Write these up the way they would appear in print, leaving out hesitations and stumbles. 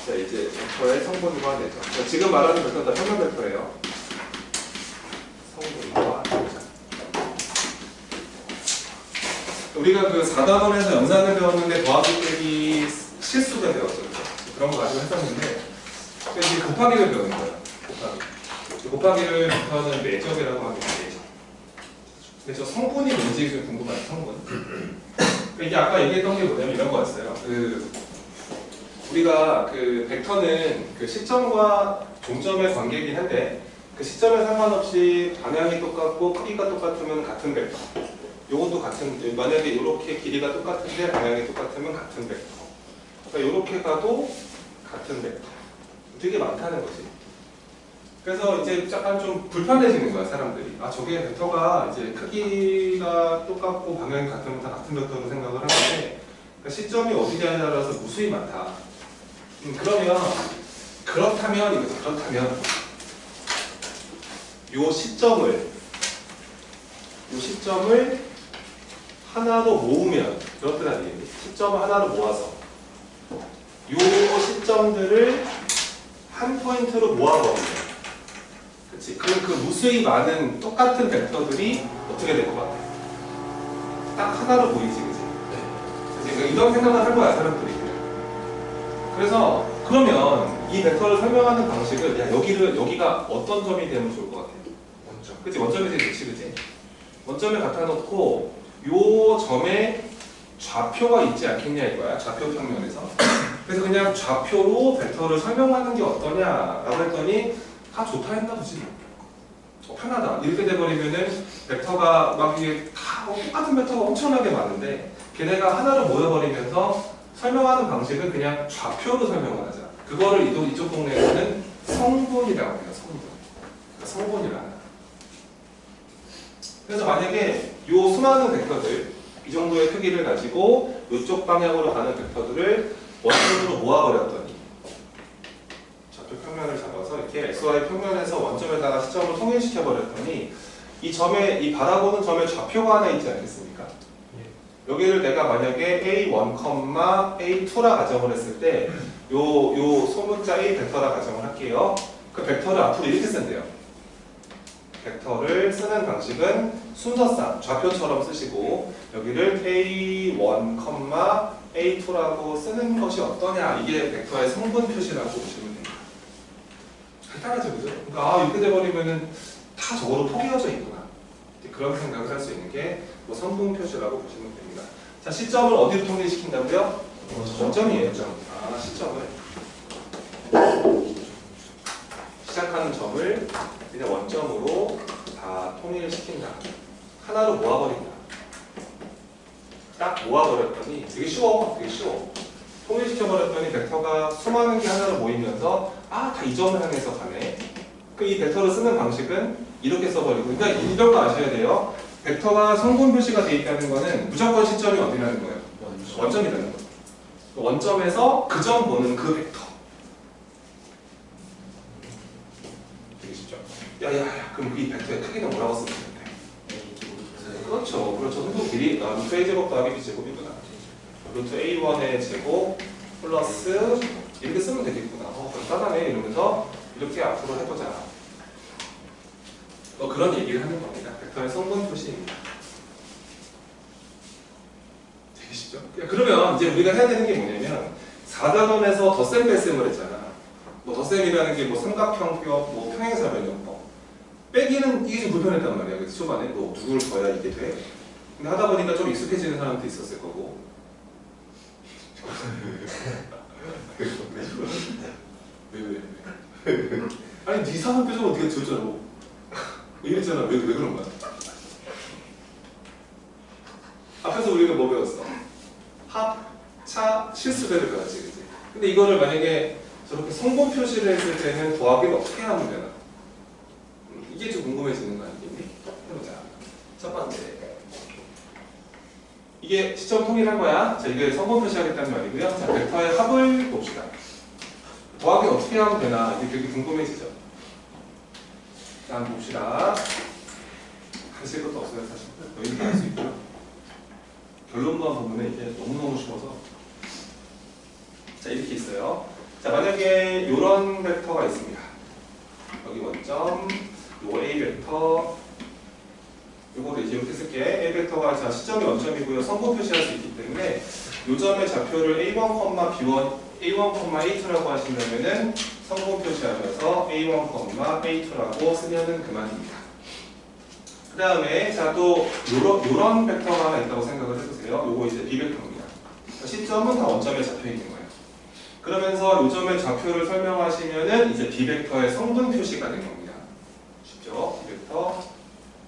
자, 이제 벡터의 성분과 되죠. 자, 지금 말하는 벡터는 다 평면 벡터예요. 성분과 되죠. 우리가 그 4단원에서 영상을 배웠는데 더하기 빼기 실수가 배웠죠. 그런 거 가지고 했었는데 이제 곱하기를 배우는 거예요. 곱하기를 곱하는 매적이라고 합니다. 그래서 성분이 뭔지 좀 궁금해요. 성분. 이게 아까 얘기했던 게 뭐냐면 이런 거였어요. 우리가 그 벡터는 그 시점과 종점의 관계이긴 한데 그 시점에 상관없이 방향이 똑같고 크기가 똑같으면 같은 벡터. 요것도 같은, 만약에 이렇게 길이가 똑같은데 방향이 똑같으면 같은 벡터. 그러니까 이렇게 가도 같은 벡터. 되게 많다는 거지. 그래서 이제 약간 좀 불편해지는 거야, 사람들이. 아, 저게 벡터가 이제 크기가 똑같고 방향이 같으면 다 같은 벡터로 생각을 하는데 그러니까 시점이 어디냐에 따라서 무수히 많다. 그렇다면 요 시점을 하나로 모으면 그렇더라니. 시점을 하나로 모아서 요 시점들을 한 포인트로 모아버리면 그치? 그럼 그 무수히 많은 똑같은 벡터들이 어떻게 될 것 같아? 딱 하나로 보이지, 그치? 그러니까 이런 생각을 한 거야, 사람들이. 그래서 그러면 이 벡터를 설명하는 방식을 야, 여기가 어떤 점이 되면 좋을 것 같아? 원점. 그치? 원점이 되게 좋지, 그치? 원점에 갖다 놓고 요 점에 좌표가 있지 않겠냐 이거야, 좌표 평면에서. 그래서 그냥 좌표로 벡터를 설명하는 게 어떠냐라고 했더니 다 좋다 했나 보지. 편하다. 이렇게 돼버리면은 벡터가 막 이게 다 똑같은 벡터가 엄청나게 많은데 걔네가 하나로 모여버리면서 설명하는 방식은 그냥 좌표로 설명을 하자. 그거를 이쪽 동네에서는 성분이라고 해요. 성분이라는. 그래서 만약에 요 수많은 벡터들 이 정도의 크기를 가지고 이쪽 방향으로 가는 벡터들을 원점으로 모아버렸더니 좌표 평면을 잡아서 이렇게 XY 평면에서 원점에다가 시점을 통일시켜버렸더니 이 바라보는 점에 좌표가 하나 있지 않겠습니까? 여기를 내가 만약에 A1, A2라 가정을 했을 때 요 소문자 A 벡터라 가정을 할게요. 그 벡터를 앞으로 이렇게 쓴대요. 벡터를 쓰는 방식은 순서상 좌표처럼 쓰시고 여기를 A1, A2라고 쓰는 것이 어떠냐, 이게 벡터의 성분 표시라고 보시면 됩니다. 간단하죠, 그죠? 그러니까 이렇게 돼버리면은 다 저거로 포개어져 있구나. 그런 생각을 할 수 있는 게 뭐 성분 표시라고 보시면 됩니다. 자, 시점을 어디로 통일시킨다고요? 원점이에요. 시점을 시작하는 점을 그냥 원점으로 다 통일시킨다. 하나로 모아버린다. 딱 모아버렸더니 되게 쉬워. 통일시켜버렸더니 벡터가 수많은 게 하나로 모이면서 다 이 점을 향해서 가네. 이 벡터를 쓰는 방식은 이렇게 써버리고, 그러니까 이런 거 아셔야 돼요. 벡터가 성분 표시가 되어 있다는 거는 무조건 시점이 어디라는 거예요? 원점이라는 거예요. 원점에서 그 점 보는 그 벡터. 되게 쉽죠? 야야야, 그럼 이 벡터의 크기는 뭐라고 쓰면 되는데? 그렇죠. 흥분 길이 루트 A 제곱 더하기 B 제곱이구나. 루트 A1의 제곱 플러스 이렇게 쓰면 되겠구나. 간단하네 이러면서 이렇게 앞으로 해보자. 그런 얘기를 하는 겁니다. 벡터의 성분 표시입니다. 되게 쉽죠? 그러면 이제 우리가 해야 되는 게 뭐냐면 4단원에서 덧셈 뺄셈을 했잖아. 덧셈이라는 게 삼각형법, 평행사변형법. 빼기는 이게 좀 불편했단 말이야. 그래서 초반에 누구를 더해야 이게 돼. 근데 하다 보니까 좀 익숙해지는 사람도 있었을 거고. 왜? 아니 네 이상한 표정 어떻게 지었잖아. 이랬잖아. 왜 그런 거야? 앞에서 우리가 뭐 배웠어? 합, 차, 실수배를 배웠지, 그치? 근데 이거를 만약에 저렇게 성분 표시를 했을 때는 더하기를 어떻게 하면 되나? 이게 좀 궁금해지는 거 아니겠니? 해보자. 첫 번째. 이게 시점 통일한 거야. 자, 이게 성분 표시하겠다는 말이고요. 자, 벡터의 합을 봅시다. 더하기 어떻게 하면 되나? 이게 되게 궁금해지죠? 자, 한번 봅시다. 하실 것도 없어요, 사실. 너희는 다 할 수 있고요. 결론만 보면 이게 너무너무 쉬워서. 자, 이렇게 있어요. 자, 만약에 이런 벡터가 있습니다. 여기 원점, 요 A 벡터, 요거도 이제 이렇게 쓸게. A 벡터가 자 시점이 원점이고요. 성분 표시할 수 있기 때문에 요 점의 좌표를 A1, B1, A1, A2라고 하시려면은 성분 표시하셔서 A1, A2라고 쓰면은 그만입니다. 그 다음에 자 또 요런 벡터가 하나 있다고 생각을 해보세요. 요거 이제 B 벡터입니다. 시점은 다 원점에 잡혀 있는 거예요. 그러면서 요 점의 좌표를 설명하시면은 이제 B 벡터의 성분 표시가 된 겁니다. 쉽죠? B 벡터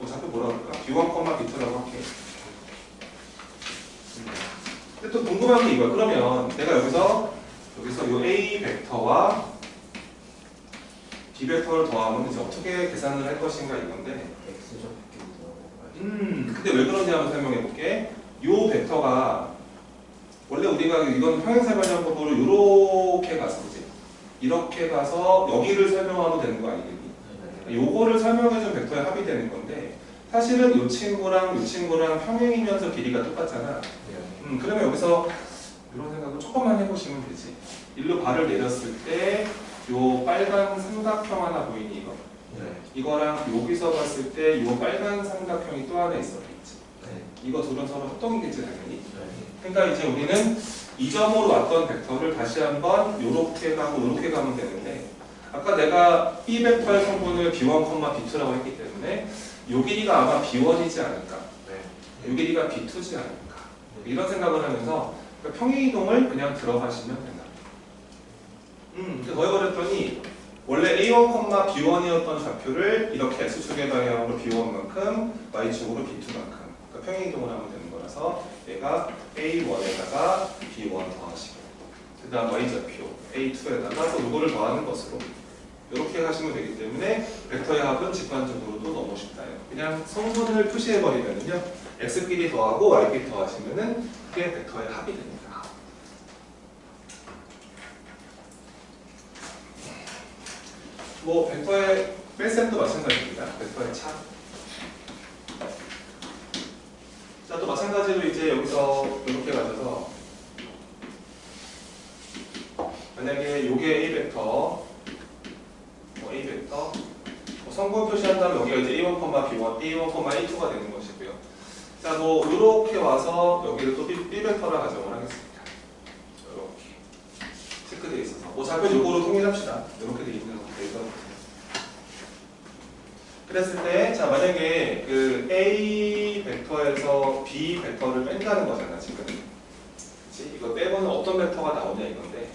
좌표 뭐라 그럴까? B1, B2라고 할게. 근데 또 궁금한 게 이거야. 그러면 내가 여기서 요 A 벡터와 B 벡터를 더하면 이제 어떻게 계산을 할 것인가 이건데. 근데 왜 그런지 한번 설명해 볼게. 요 벡터가 원래 우리가 이건 평행사변형법으로 이렇게 가서 그지? 이렇게 가서 여기를 설명하면 되는 거 아니겠니? 요거를 설명해준 벡터의 합이 되는 건데 사실은 요 친구랑 평행이면서 길이가 똑같잖아. 그러면 여기서 이런 생각을 조금만 해보시면 되지. 일로 발을 내렸을 때 요 빨간 삼각형 하나 보이니 이거? 이거랑 여기서 봤을 때 요 빨간 삼각형이 또 하나 있었겠지. 이거 둘은 서로 합동이겠지 당연히. 그러니까 이제 우리는 이 점으로 왔던 벡터를 다시 한번 요렇게 가고 요렇게 가면 되는데 아까 내가 B 벡터의 성분을 B1, B2라고 했기 때문에 요 길이가 아마 B1이지 않을까? 요 길이가 B2지 않을까? 이런 생각을 하면서 평행이동을 그냥 들어가시면 된다. 더 해버렸더니 원래 A1, B1이었던 좌표를 이렇게 X축의 방향으로 B1만큼 Y축으로 B2만큼 그러니까 평행이동을 하면 되는 거라서 얘가 A1에다가 B1 더하시고 그 다음 Y좌표 A2에다가 또 이거를 더하는 것으로 이렇게 하시면 되기 때문에 벡터의 합은 직관적으로도 너무 쉽다요. 그냥 성분을 표시해버리면요 X끼리 더하고 Y끼리 더하시면은 그게 벡터의 합이 됩니다. 뭐 벡터의 뺄셈도 마찬가지입니다. 벡터의 차. 자, 또 마찬가지로 이제 여기서 이렇게 가셔서 만약에 요게 A 벡터, A 벡터 성분 표시한다면 여기가 이제 A1, B1, A1, A2가 되는 것이고요. 자, 뭐 이렇게 와서 여기를 또 B 벡터라 가정을 하겠습니다. 이렇게 체크되어 있어서 뭐 좌표 요거로 통일합시다. 이렇게 돼 있는 데서 그랬을 때, 자 만약에 그 A 벡터에서 B 벡터를 뺀다는 거잖아 지금. 그치? 이거 빼고는 어떤 벡터가 나오냐 이건데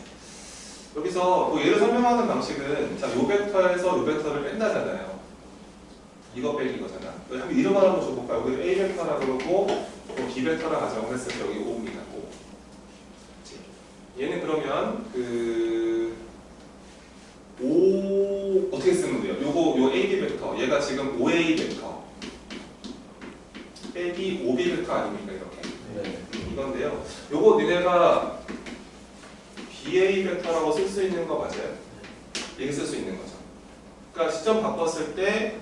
여기서 뭐 얘를 설명하는 방식은 자 요 벡터에서 요 벡터를 뺀다잖아요. 이거 빼기 이거잖아. 한번 이름 하나 한번 줘볼까? 여기 A 벡터라 그러고 또 B 벡터라 가정을 했을 때 여기 5입니다. 5. 그치? 얘는 그러면 그 5 어떻게 쓰면 돼요? 요 AB 벡터 얘가 지금 5A 벡터 빼기 5B 벡터 아닙니까 이렇게? 이건데요. 요거 니네가 BA 벡터라고 쓸 수 있는 거 맞아요? 이렇게 쓸 수 있는 거죠. 그러니까 시점 바꿨을 때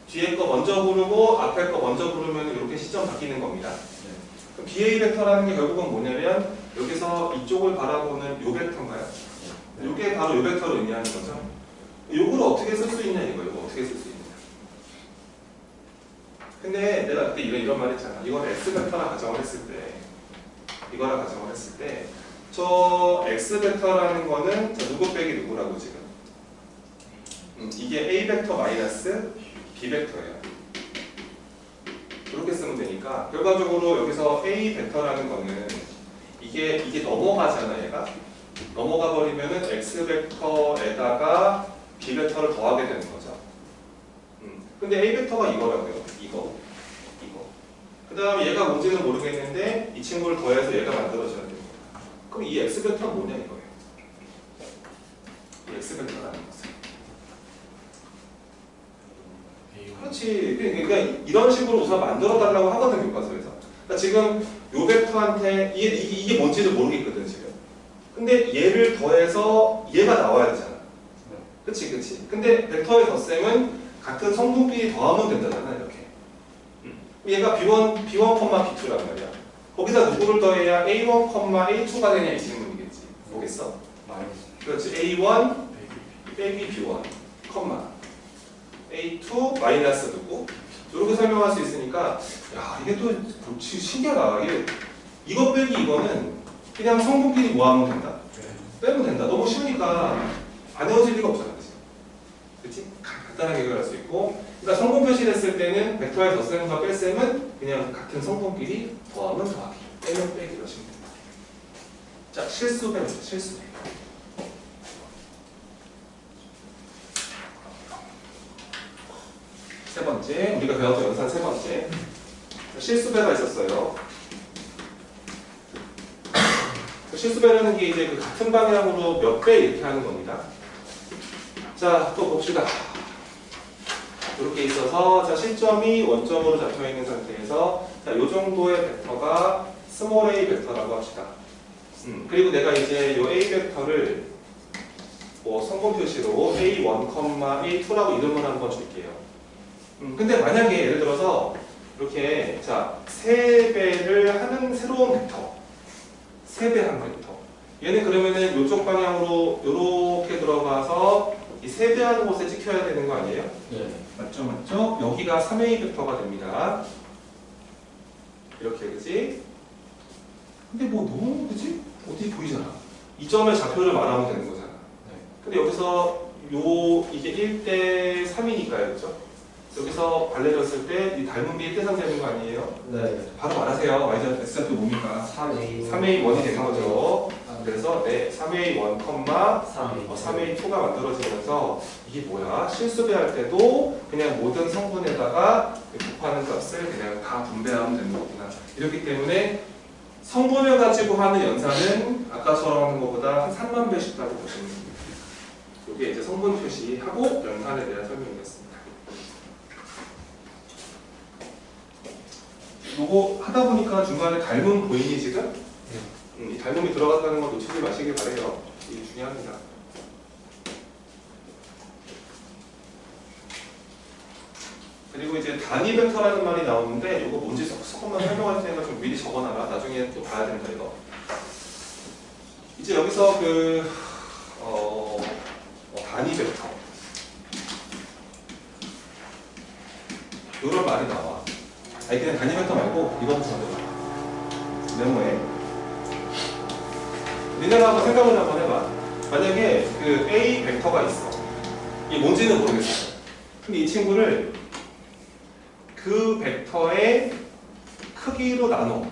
뒤에 거 먼저 부르고 앞에 거 먼저 부르면 이렇게 시점 바뀌는 겁니다. 그럼 BA 벡터라는 게 결국은 뭐냐면 여기서 이쪽을 바라보는 요 벡터인가요? 이게 바로 요 벡터를 의미하는 거죠. 요거를 어떻게 쓸 수 있냐 이거 어떻게 쓸 수 있느냐. 근데 내가 그때 이런 말 했잖아. 이걸 X 벡터라 가정을 했을 때 저 X 벡터라는 거는 누구 빼기 누구라고 지금 이게 A 벡터 마이너스 B 벡터예요. 이렇게 쓰면 되니까 결과적으로 여기서 A 벡터라는 거는 이게 넘어가잖아 얘가. 넘어가 버리면은 X 벡터에다가 B 벡터를 더하게 되는 거죠. 근데 A 벡터가 이거라고요. 이거. 그 다음에 얘가 뭔지는 모르겠는데 이 친구를 더해서 얘가 만들어져야 됩니다. 그럼 이 X 벡터는 뭐냐 이거예요. 이 X 벡터라는 것은. 그렇지. 그러니까 이런 식으로 우선 만들어 달라고 하거든 교과서에서. 그러니까 지금 요 벡터한테 이게 뭔지도 모르겠거든 지금. 근데 얘를 더해서 얘가 나와야 되잖아. 그치. 근데 벡터의 덧셈은 같은 성분끼리 더하면 된다잖아 이렇게. 얘가 B1, B2란 말이야. 거기다 누구를 더해야 A1, A2가 되냐 이 질문이겠지. 뭐겠어? 그렇지. A1 빼기 B1 컴마 A2 마이너스 두고 이렇게 설명할 수 있으니까 야 이게 또 신기하다. 이거 빼기 이거는 그냥 성분끼리 모아하면 된다. 빼면 된다. 너무 쉬우니까 안 헤어질 리가 없잖아. 그치? 간단하게 해결할 수 있고 그러니까 성분 표시를 했을 때는 벡터의 덧셈과 뺄셈은 그냥 같은 성분끼리 더하면 더하기 빼면 빼기 이러시면 된다. 자 실수 빼면 실수. 세 번째, 우리가 배웠던 연산 세 번째 실수배가 있었어요. 실수배라는 게 이제 그 같은 방향으로 몇 배 이렇게 하는 겁니다. 자, 또 봅시다. 이렇게 있어서 자 실점이 원점으로 잡혀 있는 상태에서 자, 이 정도의 벡터가 스몰 a 벡터라고 합시다. 그리고 내가 이제 이 a 벡터를 뭐 성분 표시로 a1, a2라고 이름을 한번 줄게요. 근데 만약에 예를 들어서 이렇게 자 3배를 하는 새로운 벡터 3배 한 벡터 얘는 그러면은 이쪽 방향으로 이렇게 들어가서 이 3배 하는 곳에 찍혀야 되는 거 아니에요? 네. 맞죠 맞죠? 여기가 3A 벡터가 됩니다. 이렇게 그지? 근데 뭐 너무 그지? 어디 보이잖아. 이 점의 좌표를 말하면 되는 거잖아. 네. 근데 여기서 이게 1대 3이니까요 그죠? 여기서 발레졌을 때 이 닮은 게 1대 3 되는 거 아니에요? 네. 바로 말하세요. y좌표 x좌표 뭡니까? 3A 3A1이 되는 거죠. 그래서 네, 3A1, 3A2가 만들어지면서 이게 뭐야? 실수배할 때도 그냥 모든 성분에다가 곱하는 값을 그냥 다 분배하면 되는 거구나. 이렇기 때문에 성분을 가지고 하는 연산은 아까처럼 하는 것보다 한 3만 배 쉽다고 보시면 됩니다. 이게 이제 성분 표시하고 연산에 대한 설명이었습니다. 요거 하다 보니까 중간에 닮음 보이니 지금? 이 닮음이 들어갔다는 건 놓치지 마시길 바래요. 이게 중요합니다. 그리고 이제 단위 벡터라는 말이 나오는데 이거 뭔지 조금만 설명할 테니까 좀 미리 적어놔라. 나중에 또 봐야 된다 이거. 이제 여기서 단위 벡터 이런 말이 나와. 아니 그냥 단위 벡터 말고 이거부터 적어봐. 메모에. 니네가 한번 생각을 한번 해봐. 만약에 그 A 벡터가 있어. 이게 뭔지는 모르겠어. 근데 이 친구를 그 벡터의 크기로 나눠.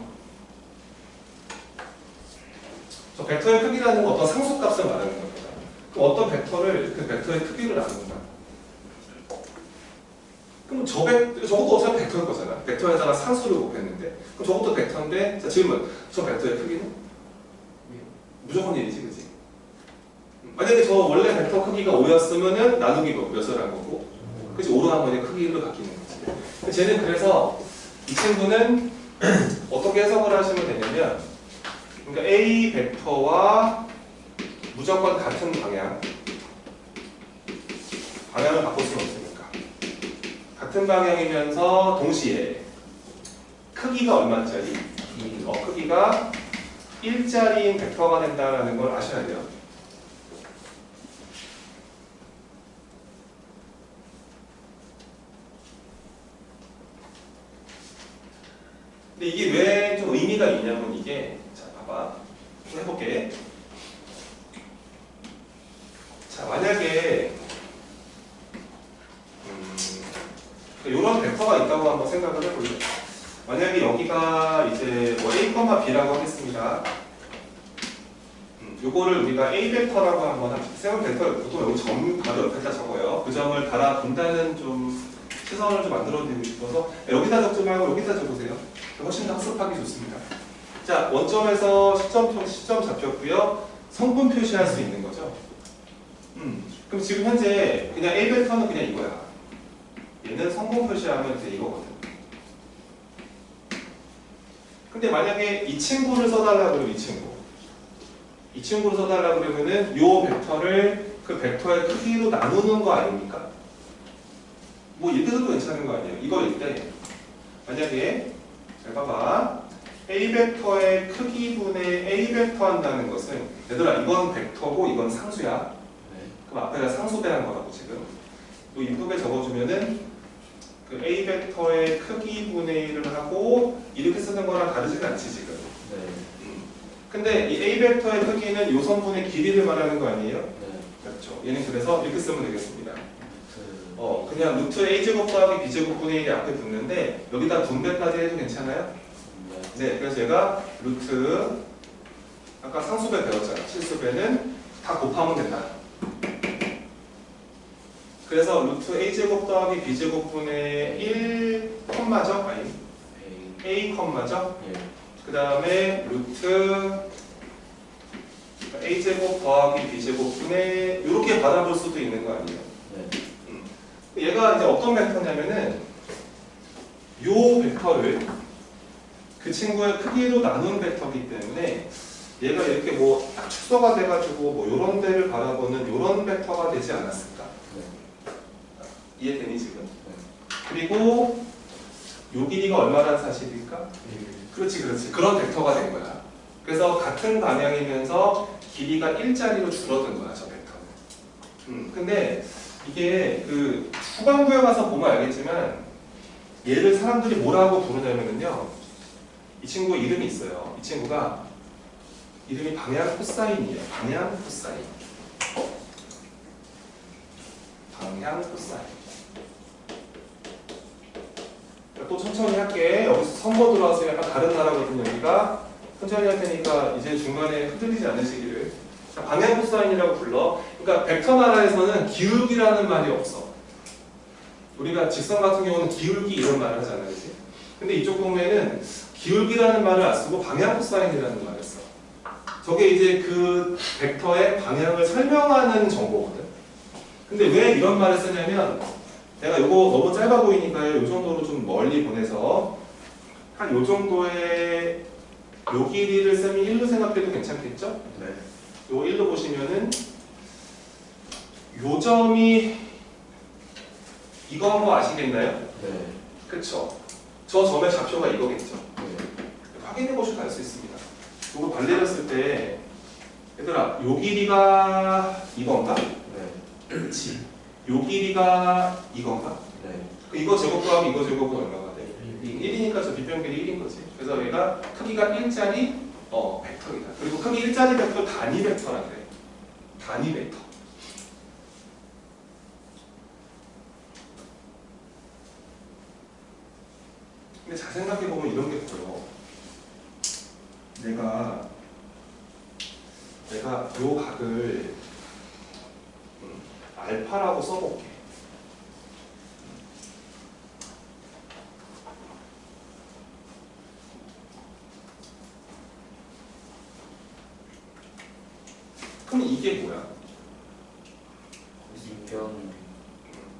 저 벡터의 크기라는 건 어떤 상수값을 말하는 겁니다. 그럼 어떤 벡터를 그 벡터의 크기로 나눈다. 그럼 저것도 어차피 벡터일 거잖아. 벡터에다가 상수를 곱했는데 그럼 저것도 벡터인데 자 질문. 저 벡터의 크기는? 무조건 1이지 그치? 만약에 저 원래 벡터 크기가 5였으면은 나누기 몇을 한 거고 그치? 5로 한 번에 크기로 바뀌는 거지. 쟤는 그래서 이 친구는 어떻게 해석을 하시면 되냐면 그러니까 A 벡터와 무조건 같은 방향을 바꿀 수는 없으니까 같은 방향이면서 동시에 크기가 얼마짜리? 크기가 1짜리인 벡터가 된다는 걸 아셔야 돼요. 근데 이게 왜 좀 의미가 있냐면 이게 자 봐봐 좀 해볼게. 자 만약에 이런 벡터가 있다고 한번 생각을 해볼래. 만약에 여기가 이제 뭐 A, B라고 하겠습니다. 요거를 우리가 A 벡터라고 한번 합시다. 세븐 벡터 보통 여기 점 바로 옆에다 적어요. 그 점을 달아본다는 좀 시선을 좀 만들어드리고 싶어서 여기다 적지 말고 여기다 적으세요. 훨씬 더 학습하기 좋습니다. 자 원점에서 시점 잡혔고요. 성분 표시할 수 있는 거죠. 그럼 지금 현재 그냥 A 벡터는 그냥 이거야. 얘는 성분 표시하면 돼 이거거든. 근데 만약에 이 친구를 써달라고 그러면 이 친구를 써달라고 그러면은 요 벡터를 그 벡터의 크기로 나누는 거 아닙니까? 뭐 이렇게 해도 괜찮은 거 아니에요? 이거일 때 만약에 잘 봐봐 A 벡터의 크기분의 A 벡터 한다는 것은 얘들아 이건 벡터고 이건 상수야. 그럼 앞에다 상수 배한 거라고 지금. 또 이쁘게 적어주면은 그 A 벡터의 크기분의 1을 하고 이렇게 쓰는 거랑 다르진 않지 지금. 근데 이 A 벡터의 크기는 요선분의 길이를 말하는 거 아니에요? 그렇죠. 얘는 그래서 이렇게 쓰면 되겠습니다. 그냥 루트 A제곱 더하기 B제곱분의 1이 앞에 붙는데 여기다 분배까지 해도 괜찮아요? 네, 그래서 얘가 루트 아까 상수배 배웠잖아. 실수배는 다 곱하면 된다. 그래서 루트 A제곱 더하기 B제곱분의 1 콤마죠? 아니 A 콤마죠? 그 다음에 루트 A제곱 더하기 B제곱분의 이렇게 받아볼 수도 있는 거 아니에요? 얘가 이제 어떤 벡터냐면은 요 벡터를 그 친구의 크기로 나눈 벡터이기 때문에 얘가 이렇게 뭐 딱 축소가 돼가지고 뭐 요런 데를 바라보는 요런 벡터가 되지 않았을까? 이해되니 지금? 그리고 요 길이가 얼마라는 사실일까? 그렇지 그렇지 그런 벡터가 된 거야. 그래서 같은 방향이면서 길이가 1자리로 줄어든 거야 저 벡터는. 근데 이게 그 후반부에 가서 보면 알겠지만 얘를 사람들이 뭐라고 부르냐면요 이 친구 이름이 있어요. 이 친구가 이름이 방향 코사인이에요. 방향 코사인. 방향 코사인. 또 천천히 할게. 여기서 선보 들어와서 약간 다른 나라거든요. 여기가 천천히 할 테니까 이제 중간에 흔들리지 않으시기를. 방향 코사인이라고 불러. 그러니까 벡터 나라에서는 기울기라는 말이 없어. 우리가 직선 같은 경우는 기울기 이런 말을 하잖아요. 그치? 근데 이쪽 경우에는 기울기라는 말을 안 쓰고 방향 코사인이라는 말을 써. 저게 이제 그 벡터의 방향을 설명하는 정보거든. 근데 왜 이런 말을 쓰냐면 내가 이거 너무 짧아 보이니까 이 정도로 좀 멀리 보내서 한 이 정도의 요 길이를 쓰면 1로 생각해도 괜찮겠죠? 네. 요 1로 보시면은 요 점이 이거 뭐 아시겠나요? 네. 그쵸? 저 점의 좌표가 이거겠죠? 네. 확인해 보셔도 알 수 있습니다. 이거 발레렸을 때 얘들아 요 길이가 이건가? 네. 그렇지. 요 길이가 이건가? 네. 이거 제곱 더하기 이거 제곱은 얼마가 돼? 1이니까 저 빗변길이 1인 거지. 그래서 얘가 크기가 1짜리 벡터이다. 그리고 크기 1짜리 벡터 단위 벡터라고 그래. 단위 벡터. 근데 잘 생각해보면 이런 게 보여. 내가 요 각을 알파라고 써볼게. 그럼 이게 뭐야?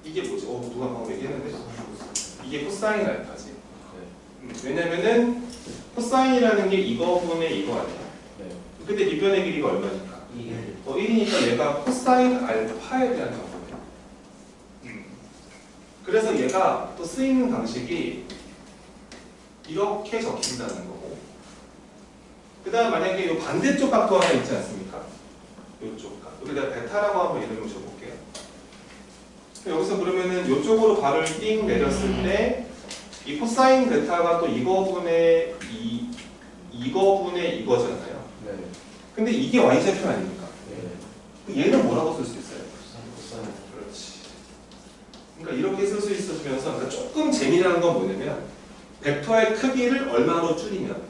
이게 뭐지? 누가 방금 얘기했는데? 이게 코사인 알파지. 왜냐면은 코사인이라는 게 이거분의 이거 아니야. 근데 빗변의 길이가 얼마니까? 1이니까 얘가 코사인 알파에 대한 정보예요. 그래서 얘가 또 쓰이는 방식이 이렇게 적힌다는 거고, 그 다음 만약에 이 반대쪽 각도 하나 있지 않습니까? 이쪽 각. 여기다 베타라고 한번 이름을 줘볼게요. 여기서 그러면은 이쪽으로 발을 띵 내렸을 때 이 코사인 베타가 또 이거분의 이거분의 이거잖아요. 네. 근데 이게 y좌표 아닙니까? 네. 얘는 뭐라고 쓸 수 있어요? 코사인. 그렇지. 그러니까 이렇게 쓸 수 있어주면서 그러니까 조금 재미난 건 뭐냐면 벡터의 크기를 얼마로 줄이면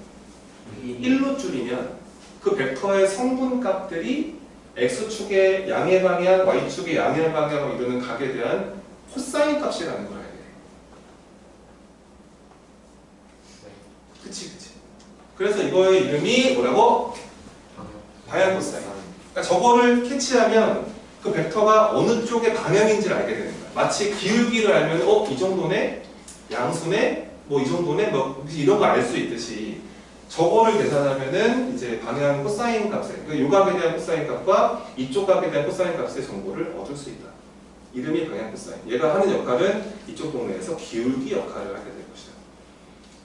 1로 줄이면 그 벡터의 성분값들이 x축의 양의 방향, y축의 양의 방향을 이루는 각에 대한 코사인 값이라는 걸 알게 돼. 그치. 그래서 이거의 이름이 뭐라고? 방향 코사인. 그러니까 저거를 캐치하면 그 벡터가 어느 쪽의 방향인지를 알게 되는 거야. 마치 기울기를 알면 이 정도네? 양수네? 뭐 이 정도네? 뭐 이런 거 알 수 있듯이 저거를 계산하면은 이제 방향 코사인 값에 그 요 값에 대한 코사인 값과 이쪽 값에 대한 코사인 값의 정보를 얻을 수 있다. 이름이 방향 코사인. 얘가 하는 역할은 이쪽 동네에서 기울기 역할을 하게 될 것이다.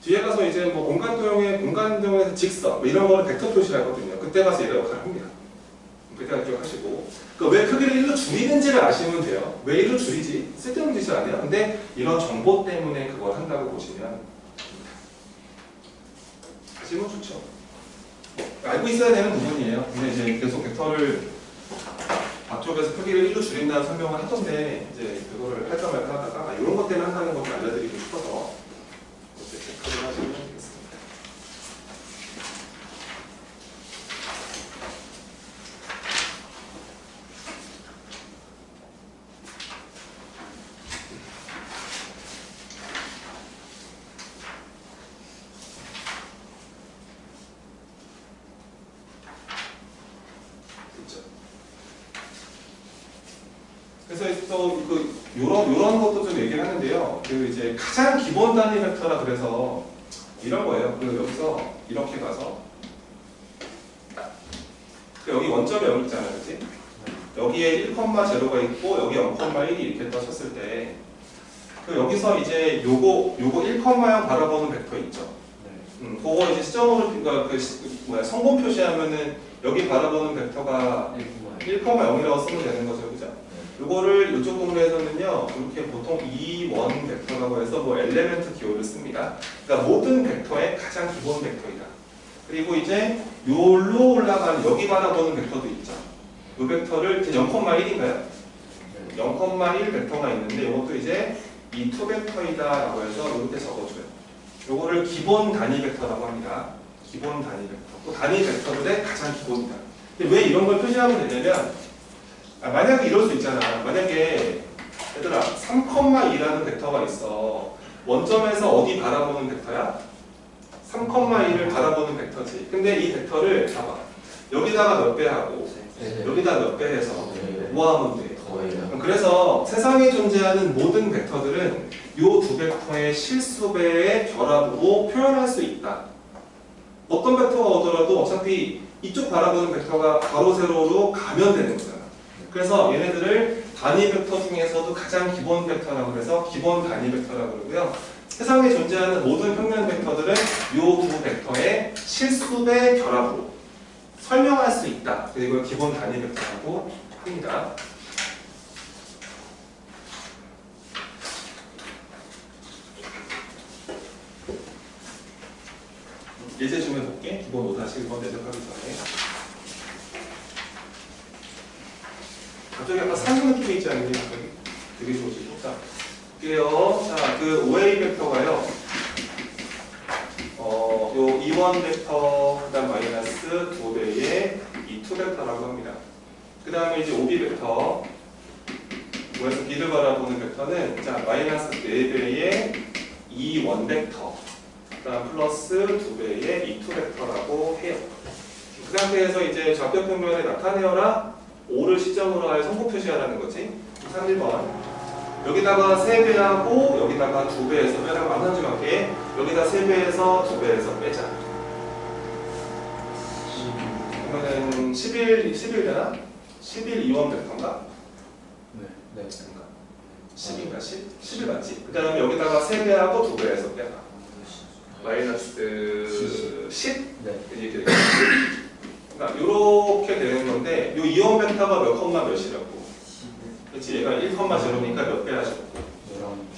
뒤에 가서 이제 뭐 공간도형에서 직선 뭐 이런 거를 벡터 표시를 하거든요. 그때 가서 얘가 역할을 합니다. 그때 기억하시고 왜 크기를 1로 줄이는지를 아시면 돼요. 왜 1로 줄이지? 쓸데없는 짓을 안 해요. 근데 이런 정보 때문에 그걸 한다고 보시면 아시면 좋죠. 알고 있어야 되는 부분이에요. 근데 이제 계속 벡터를 앞쪽에서 크기를 1로 줄인다는 설명을 하던데 이제 그거를 할까 말까 하다가 이런 것 때문에 한다는 것도 알려드리고 싶어서 이제 체크를 하시면 되겠습니다. 그래서 또 요런 것도 좀 얘기를 하는데요. 그 이제 가장 기본 단위 벡터라 그래서 이런 거예요. 여기서 이렇게 가서 여기 원점이 여기 있잖아요, 그렇지? 여기에 1,0가 있고 여기 0,1이 이렇게 떠쳤을 때 여기서 이제 요거 1,0 바라보는 벡터 있죠. 그거 이제 시점으로 그러니까 성분 표시하면은 여기 바라보는 벡터가 1,0이라고 쓰면 되는 거죠, 그죠? 이거를 이쪽 동네에서는요, 이렇게 보통 E1 벡터라고 해서 뭐 엘레멘트 기호를 씁니다. 그러니까 모든 벡터의 가장 기본 벡터이다. 그리고 이제 요로 올라가는 여기 바라보는 벡터도 있죠. 이 벡터를 0,1인가요? 0,1 벡터가 있는데 이것도 이제 이 2벡터이다라고 해서 이렇게 적어줘요. 요거를 기본 단위 벡터라고 합니다. 기본 단위 벡터. 또 단위 벡터들의 가장 기본이다. 근데 왜 이런 걸 표시하면 되냐면 만약에 이럴 수 있잖아. 만약에 얘들아 3,2라는 벡터가 있어. 원점에서 어디 바라보는 벡터야? 3,2를 바라보는 벡터지. 근데 이 벡터를 봐봐. 여기다가 몇 배 하고 여기다 몇 배 해서 뭐 하면 돼? 그래서 세상에 존재하는 모든 벡터들은 이 두 벡터의 실수배의 결합으로 표현할 수 있다. 어떤 벡터가 오더라도 어차피 이쪽 바라보는 벡터가 가로 세로로 가면 되는 거잖아. 그래서 얘네들을 단위 벡터 중에서도 가장 기본 벡터라고 해서 기본 단위 벡터라고 그러고요. 세상에 존재하는 모든 평면 벡터들은 이 두 벡터의 실수배 결합으로 설명할 수 있다. 그리고 기본 단위 벡터라고 합니다. 예제 좀 해볼게. 기본 5-1번 대적하기 전에. 갑자기 약간 산수 느낌이 있지 않니? 되게 좋으시고. 자, 볼게요. 자, 그 OA 벡터가요. 요 E1 벡터, 그 다음 마이너스 2배의 E2 벡터라고 합니다. 그 다음에 이제 OB 벡터. 뭐에서 B를 바라보는 벡터는, 자, 마이너스 4배의 E1 벡터. 그 다음 플러스 2배의 E2 벡터라고 해요. 그 상태에서 이제 좌표 평면에 나타내어라 5를 시점으로 하여 성분 표시하라는 거지. 31번. 여기다가 3배하고 여기다가 2배에서 빼라고 마찬가지하게 여기다 3배에서 2배에서 빼자. 그러면은 11 되나? 11 2원 벡터인가? 네. 10인가? 11 맞지? 그 다음에 여기다가 3배하고 2배에서 빼라. 마이너스 10? 네. 이렇게 되겠죠. 그러니까 이렇게 되는 건데 이 이온 벡터가 몇 컴마 몇이라고? 그렇지, 얘가 1,0니까 몇 배 하셨고.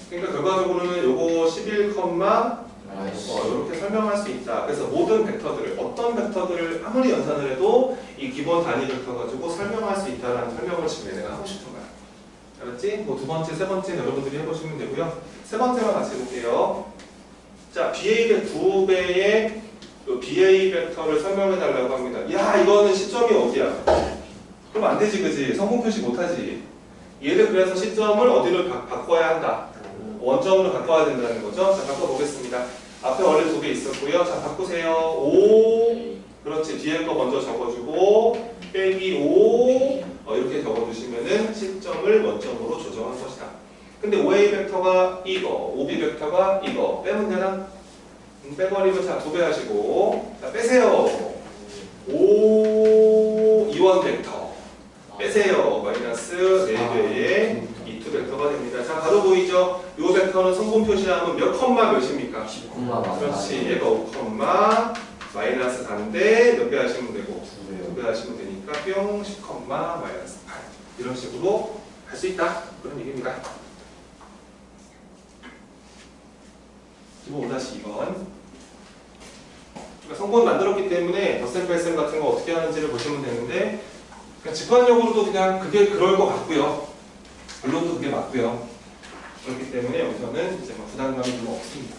그러니까 결과적으로는 요거 11, 이렇게 설명할 수 있다. 그래서 모든 벡터들을 어떤 벡터들을 아무리 연산을 해도 이 기본 단위 벡터 가지고 설명할 수 있다라는 설명을 지금 내가 하고 싶은 거야. 알았지? 뭐 두 번째, 세 번째는 여러분들이 해보시면 되고요. 세 번째만 같이 해볼게요. 자, BA의 2배의 BA 벡터를 설명해 달라고 합니다. 야, 이거는 시점이 어디야? 그럼 안 되지, 그지? 성분 표시 못 하지. 얘를 그래서 시점을 어디로 바꿔야 한다? 원점으로 바꿔야 된다는 거죠. 자, 바꿔보겠습니다. 앞에 원래 2개 있었고요. 자, 바꾸세요. 5. 그렇지. 뒤에 거 먼저 적어주고, 빼기 5. 이렇게 적어주시면은 시점을 원점으로 조정한 것이다. 근데 OA 벡터가 이거, OB 벡터가 이거. 빼면 되나? 빼버리면 자, 2배 하시고. 자, 빼세요. 5, 2원 벡터. 빼세요. 마이너스 4배의 E2 벡터가 됩니다. 자, 바로 보이죠? 이 벡터는 성분 표시하고 표시하면 몇 컴마 몇입니까? 10콤마 그렇지. 얘가 5 컴마 마이너스 4인데 몇 배 하시면 되고 2배요. 2배 하시면 되니까 뿅 10 컴마 마이너스 8 이런 식으로 할 수 있다. 그런 얘기입니다. 그리고 5-2번 성분 만들었기 때문에 덧셈 뺄셈 같은 거 어떻게 하는지를 보시면 되는데 그냥 직관적으로도 그냥 그게 그럴 것 같고요. 물론도 그게 맞고요. 그렇기 때문에 여기서는 이제 뭐 부담감이 좀 없습니다.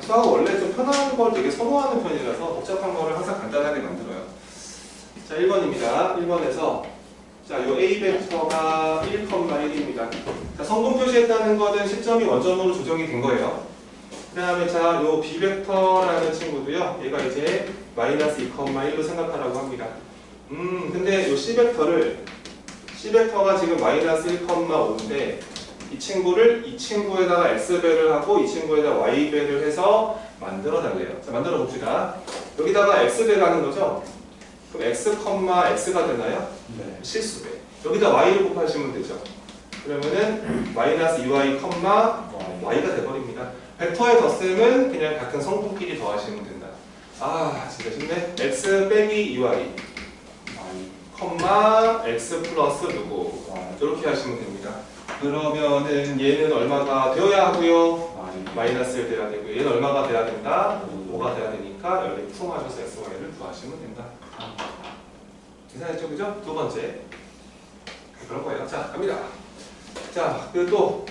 수학은 원래 좀 편한 걸 되게 선호하는 편이라서 복잡한 거를 항상 간단하게 만들어요. 자, 1번입니다. 1번에서 자, 요 A 벡터가 1,1입니다. 자, 성분 표시했다는 거는 시점이 원점으로 조정이 된 거예요. 그 다음에 자, 요 B 벡터라는 친구도요. 얘가 이제 마이너스 2,1로 생각하라고 합니다. 근데 요 C 벡터가 지금 마이너스 1,5인데 이 친구에다가 X배를 하고 이 친구에다가 Y배를 해서 만들어 달래요. 자, 만들어 봅시다. 여기다가 X배 가는 거죠? 그럼 X, X가 되나요? 네. 실수배. 여기다 Y를 곱하시면 되죠. 그러면은 마이너스 2Y, Y가 돼버립니다. 벡터의 덧셈은 그냥 같은 성분끼리 더하시면 된다. 아, 진짜 쉽네. X 빼기 2Y, X 플러스 누구. 이렇게 하시면 됩니다. 그러면은 얘는 얼마가 되어야 하고요? 마이너스 1 돼야 되고요. 얘는 얼마가 돼야 된다? 5가 돼야 되니까 여기 풀어마셔서 x, y를 구하시면 된다. 계산했죠? 그죠? 두 번째. 그런 거예요. 자, 갑니다. 자, 그리고 또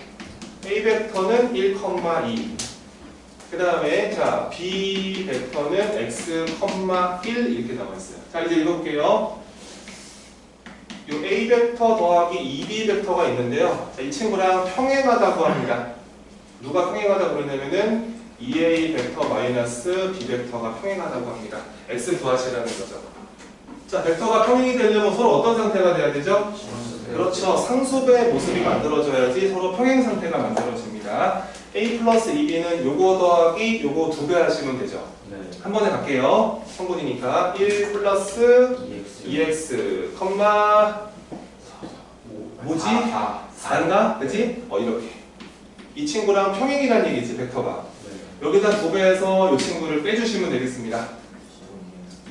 A 벡터는 1,2. 그 다음에 자, B 벡터는 x, 1 이렇게 나와 있어요. 자, 이제 읽어볼게요. 요 A 벡터 더하기 2B 벡터가 있는데요. 자, 이 친구랑 평행하다고 합니다. 누가 평행하다고 그러냐면은 2A 벡터 마이너스 B 벡터가 평행하다고 합니다. X 구하시라는 거죠. 자, 벡터가 평행이 되려면 서로 어떤 상태가 돼야 되죠? 그렇죠. 상수배의 모습이 만들어져야지 서로 평행 상태가 만들어집니다. A 플러스 2B는 요거 더하기 요거 2배 하시면 되죠. 네. 한 번에 갈게요. 성분이니까 1 플러스 2x, 뭐지? 4인가? 그치? 이렇게. 이 친구랑 평행이라는 얘기지, 벡터가. 네. 여기다 2배해서 이 친구를 빼주시면 되겠습니다.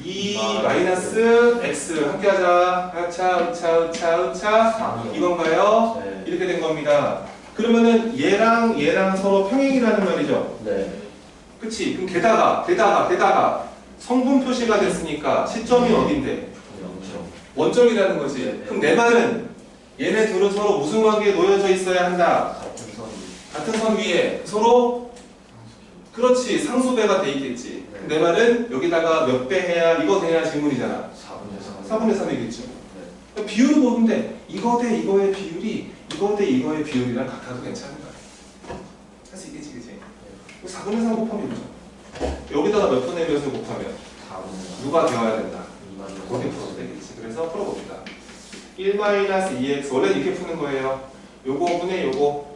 2 마이너스 x 함께 하자. 으차. 이건가요? 네. 이렇게 된 겁니다. 그러면은 얘랑 서로 평행이라는 말이죠. 네. 그치? 그럼 게다가 성분 표시가 됐으니까 시점이 어딘데? 원점이라는 거지. 네. 그럼 내 말은 얘네 둘은 서로 무슨 관계에 놓여져 있어야 한다? 같은 선 위에 서로 그렇지 상수배가 돼 있겠지. 네. 내 말은 여기다가 몇 배 해야 이거 되냐 질문이잖아. 4분의 3이겠죠. 네. 비율을 보는데 이거 대 이거의 비율이 이거 대 이거의 비율이랑 같아도 괜찮은 거야. 할 수 있겠지, 그치? 4분의 3 곱하면 이거죠. 여기다가 몇 분의 몇을 곱하면 누가 되어야 된다? 그렇게 풀어도 되겠지. 그래서 풀어봅시다. 1-2x 원래 이렇게 푸는 거예요. 요거 분의 요거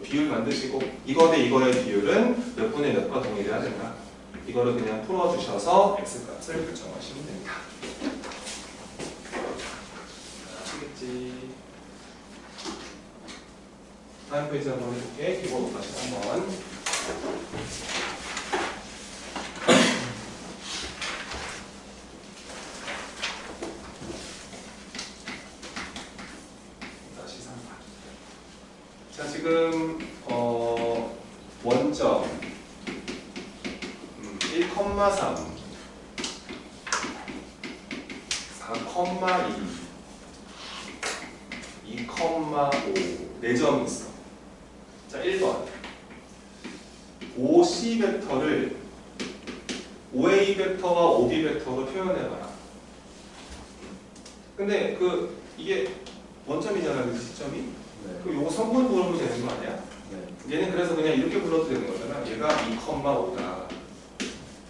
비율 만드시고 이거 대 이거의 비율은 몇 분의 몇과 동일해야 된다. 이거를 그냥 풀어주셔서 x값을 결정하시면 됩니다. 아시겠지? 다음 페이지 한번 해볼게. 기본 다시 한번. 자, 지금 원점 1,3 4,2 2,5 4점이 있어. 자, 1번 5C 벡터를 5A 벡터와 5B 벡터로 표현해봐라. 근데 이게 원점이잖아, 그 시점이. 그럼 요거 성분 물어보면 되는 거 아니야? 네. 얘는 그래서 그냥 이렇게 불러도 되는 거잖아. 얘가 2,5다.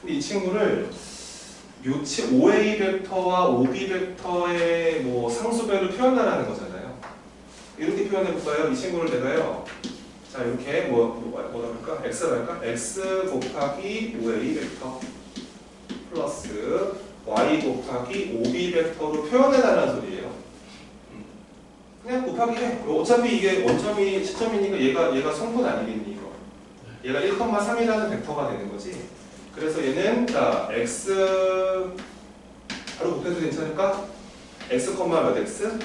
근데 이 친구를 5A 벡터와 5B 벡터의 뭐 상수배를 표현하라는 거잖아요. 이렇게 표현해볼까요? 이 친구를 내가요. 자, 이렇게 뭐라 할까? X라 할까? X 곱하기 5A 벡터 플러스 Y 곱하기 5B 벡터로 표현해달라는 소리예요. 그냥 곱하기 해. 어차피 이게 원점이 시점이니까 얘가 성분 아니겠니 이거. 얘가 1,3이라는 벡터가 되는 거지. 그래서 얘는 자 x 바로 곱해도 괜찮을까? x, 몇 x?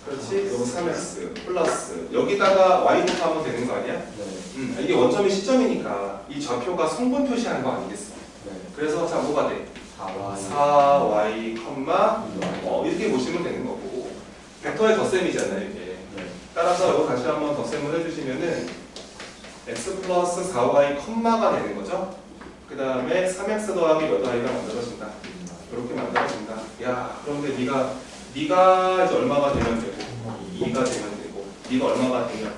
그렇지. 여기 3x 플러스 여기다가 y 곱하면 되는 거 아니야? 네. 이게 원점이 시점이니까 이 좌표가 성분 표시하는 거 아니겠어? 네. 그래서 자 뭐가 돼? 4y, 4y, 이렇게 보시면 되는 거고 벡터의 덧셈이잖아요 이게. 네. 따라서 이거 다시 한번 덧셈을 해주시면은 x 플러스 4y 컴마가 되는 거죠. 그 다음에 3x 더하기 몇 y가 만들어진다. 이렇게 만들어진다. 야, 그런데 네가 이제 얼마가 되면 되고 2가 되면 되고 네가 얼마가 되면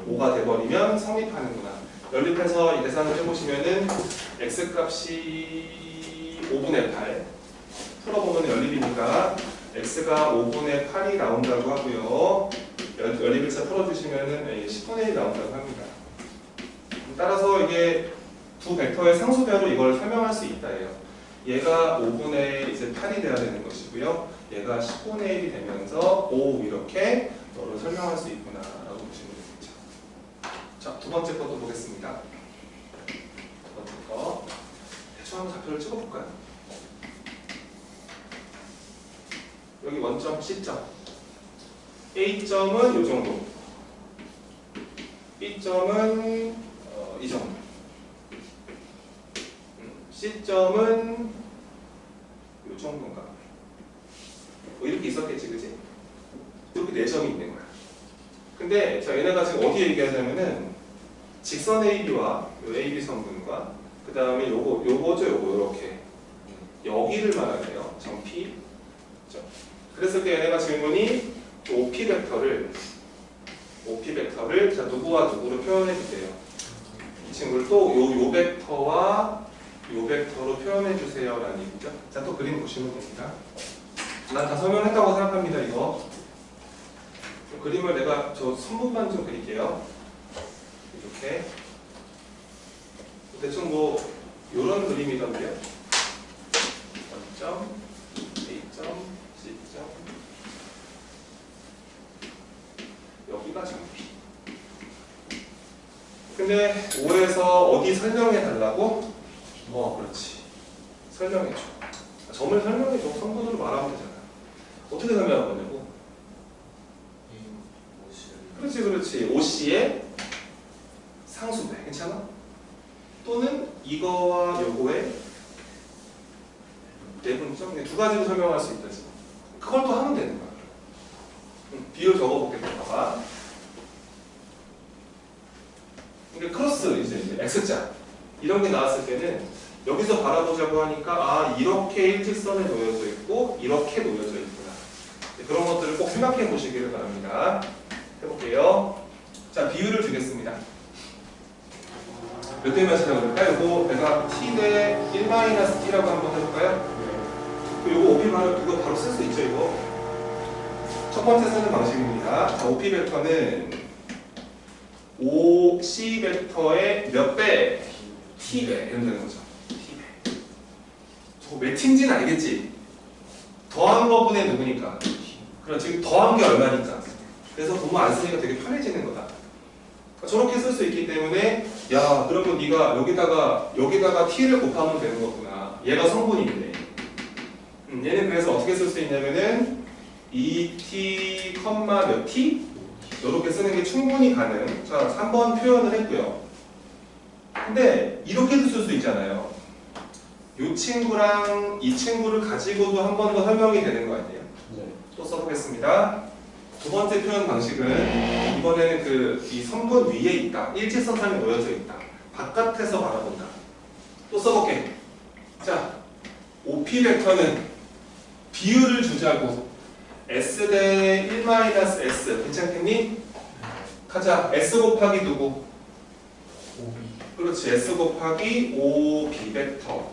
5가 돼버리면 성립하는구나. 연립해서 계산을 해보시면은 x 값이 5분의 8 풀어보면 연립이니까 x가 5분의 8이 나온다고 하고요. 연립일차 풀어주시면은 10분의 1이 나온다고 합니다. 따라서 이게 두 벡터의 상수배로 이걸 설명할 수 있다예요. 얘가 5분의 이제 8이 돼야 되는 것이고요. 얘가 10분의 1이 되면서 5 이렇게 너를 설명할 수 있구나라고 보시면 되겠죠. 자, 두 번째 것도 보겠습니다. 두 번째 거 대충 한번 좌표를 찍어볼까요? 여기 원점 C점 A점은 이 정도, B점은 이 정도, C점은 이 정도인가? 뭐 이렇게 있었겠지, 그지? 이렇게 4점이 있는 거야. 근데 자, 얘네가 지금 어디 얘기하자면은 직선 AB와 요 AB 성분과 그 다음에 요거죠, 요렇게 여기를 말하네요. 점 P. 그랬을 때 얘네가 질문이 OP 벡터를 자 누구와 누구로 표현해 주세요. 이 친구를 또 요 벡터와 요 벡터로 표현해 주세요라는 얘기죠. 자, 또 그림 보시면 됩니다. 난 다 설명했다고 생각합니다. 이거 그림을 내가 저 선분만 좀 그릴게요. 이렇게 대충 뭐 요런 그림이던데요. 원점, A점, C점, 여기가 정피. 근데 5에서 어디 설명해 달라고? 그렇지. 설명해줘. 점을 설명해줘. 성분으로 말하면 되잖아. 어떻게 설명할 거냐고? 그렇지. OC의 상수배. 괜찮아? 또는 이거와 요거의 내분점? 두 가지로 설명할 수 있다. 지금. 그걸 또 하면 되는 거야. 비율 적어볼게. 봐봐. 이게 크로스, 이제 X자. 이런 게 나왔을 때는 여기서 바라보자고 하니까 이렇게 일직선에 놓여져 있고 이렇게 놓여져 있구나. 그런 것들을 꼭 생각해 보시기를 바랍니다. 해볼게요. 자, 비율을 주겠습니다. 몇 대 몇이라고 그럴까요? 이거 내가 t 대 1-t라고 한번 해볼까요? 이거 OP 바로 쓸 수 있죠, 이거. 첫 번째 쓰는 방식입니다. 자, OP 벡터는 OC 벡터의 몇 배? t배 이런 되는 거죠. t배. 저거 매칭진 알겠지? 더한 거분의 누구니까? 그럼 지금 더한 게 얼마니까? 그래서 도모 안 쓰니까 되게 편해지는 거다. 저렇게 쓸 수 있기 때문에 야, 그러면 네가 여기다가 t를 곱하면 되는 거구나. 얘가 성분인데. 얘는 그래서 어떻게 쓸 수 있냐면은 2t, 몇 t? 이렇게 쓰는 게 충분히 가능. 자, 3번 표현을 했고요. 근데 이렇게도 쓸 수 있잖아요. 이 친구랑 이 친구를 가지고도 한 번 더 설명이 되는 거 아니에요? 네. 또 써보겠습니다. 두 번째 표현 방식은 이번에는 이 선분 위에 있다. 일직선상에 놓여져 있다. 바깥에서 바라본다. 또 써볼게. 자, OP 벡터는 비율을 주자고 S 대 1-S 괜찮겠니? 가자. S 곱하기 누구? 그렇지. S 곱하기 OB 벡터.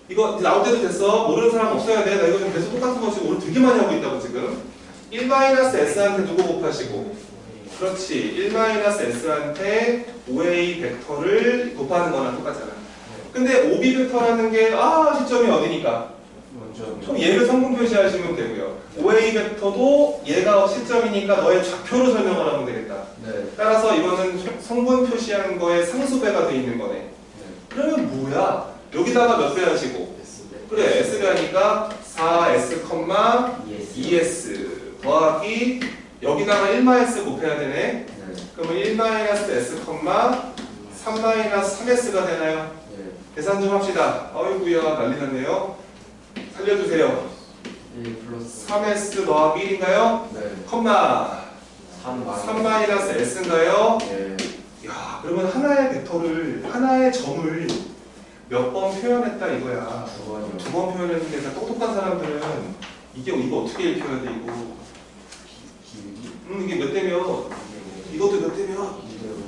이거 나올 때도 됐어. 모르는 사람 없어야 돼. 나 이거 지금 계속 똑같은 거 지금 오늘 되게 많이 하고 있다고 지금. 1-S한테 누구 곱하시고? 그렇지. 1-S한테 OA 벡터를 곱하는 거랑 똑같잖아. 근데 OB 벡터라는 게 시점이 어디니까? 총 얘를 성분 표시하시면 되고요. OA 벡터도 얘가 시점이니까 너의 좌표로 설명을 하면 되겠다. 네. 따라서 이거는 성분 표시한 거에 상수배가 돼 있는 거네. 그러면 뭐야? 여기다가 몇 배 하시고? 그래, S배하니까 4S, 2S 더하기 여기다가 1-S 곱해야 되네. 그러면 1-S, 3-3S가 되나요? 계산 좀 합시다. 어이구야, 난리 났네요. 살려주세요. 1 플러스 3S 더하기 1인가요? 네. 컴마 3-S인가요? 네. 야, 그러면 하나의 벡터를, 하나의 점을 몇 번 표현했다 이거야. 두 번 표현했는데 그러니까 똑똑한 사람들은 이거 어떻게 읽혀야 돼 이거? 이게 몇 대면 이것도 몇 대면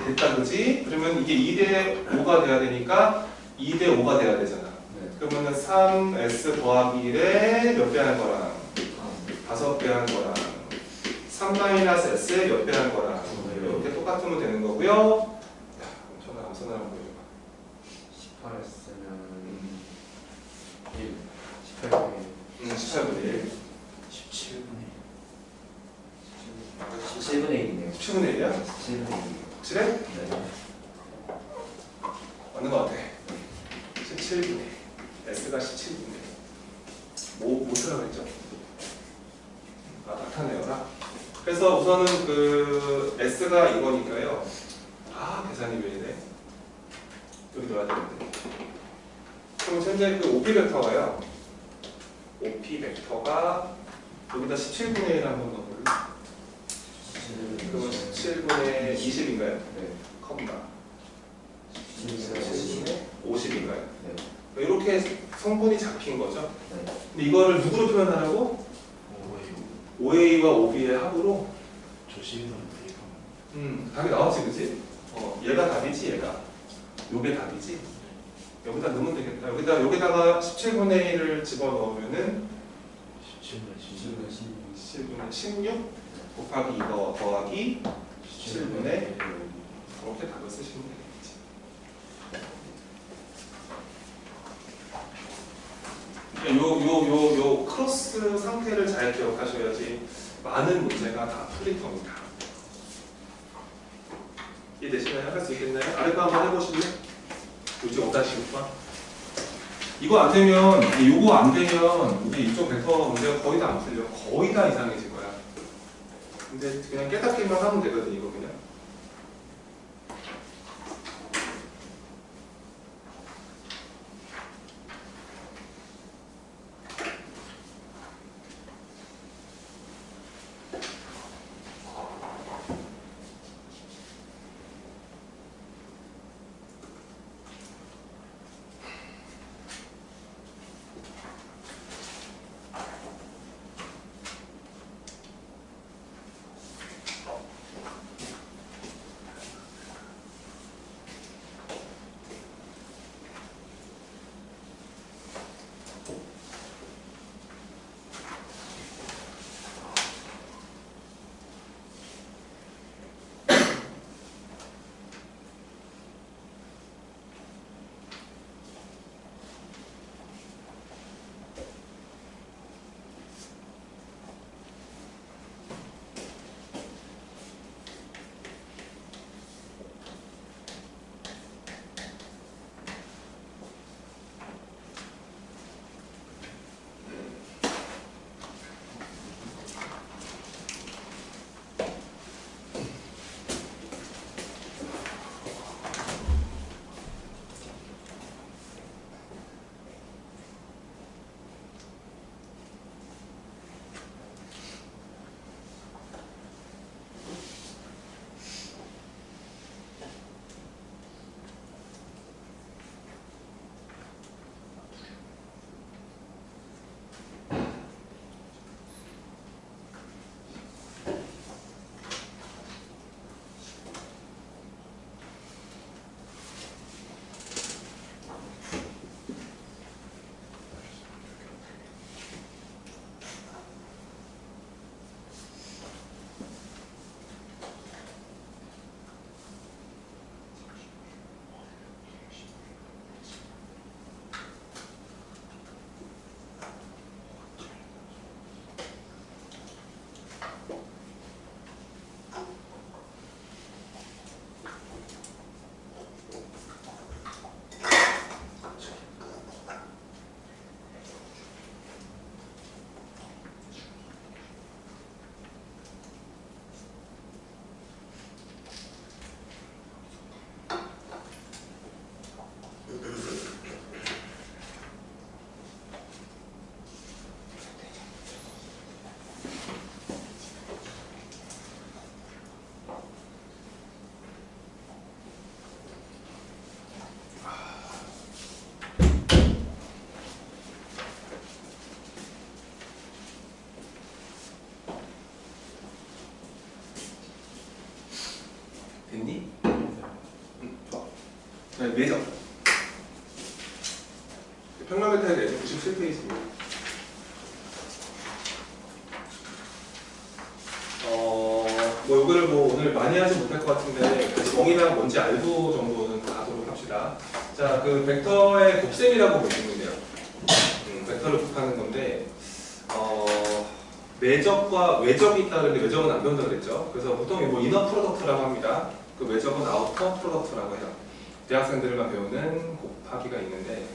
됐다 그지? 그러면 이게 2대 5가 돼야 되니까 2대 5가 돼야 되잖아. 그러면은 3S 더하기 1에 몇 배 하는 거랑 5배 하는 거랑 3-S에 몇 배 하는 거랑 이렇게 똑같으면 되는 거고요. 야, 전화 암산을 한번 보여줘봐. 18S면 1 18분의 18분의 1 17분의 1이네요. 17분의 1이야? 17분의 1. 확실해? 네. 맞는 거 같아. 17분의 S가 17분의 뭐 들어가 있죠? 아, 나타내어라. 그래서 우선은 그 S가 이거니까요. 아, 계산이 왜 이래? 여기 넣어야 되는데. 그럼 현재 그 OP 벡터가요. OP 벡터가 여기다 17분의 1 한번 넣어볼래? 그러면 17분의 20인가요? 네. 컴마 17분의 50인가요? 네. 이렇게 성분이 잡힌 거죠. 네. 근데 이거를 누구로 표현하라고? OA와 OB의 합으로? 답이 나왔지, 그치? 얘가 답이지, 얘가. 요게 답이지. 여기다 넣으면 되겠다. 여기다가 17분의 1을 집어넣으면은 17분의 16 곱하기 이거 더하기 17분의 이렇게 답을 쓰시면 되겠지. 요 크로스 상태를 잘 기억하셔야지 많은 문제가 다 풀릴 겁니다. 이해되시나요? 할 수 있겠나요? 아래 거 한번 해보실래? 요지 5-6번. 이거 안 되면, 요거 안 되면 우리 이쪽 벡터 문제가 거의 다 안 풀려. 거의 다 이상해질 거야. 근데 그냥 깨닫기만 하면 되거든, 이거 그냥. 내적. 평면배터의 내적 97페이지입니다. 뭐 이거를 뭐 오늘 많이 하지 못할 것 같은데 정의랑 뭔지 알고 정도는 가도록 합시다. 자, 그 벡터의 곱셈이라고 보시면 돼요. 벡터를 곱하는 건데 내적과 외적이 있다는데 외적은 안 배운다 그랬죠. 그래서 보통 뭐 이너 프로덕트라고 합니다. 그 외적은 아우터 프로덕트라고 해요. 대학생들만 배우는 곱하기가 있는데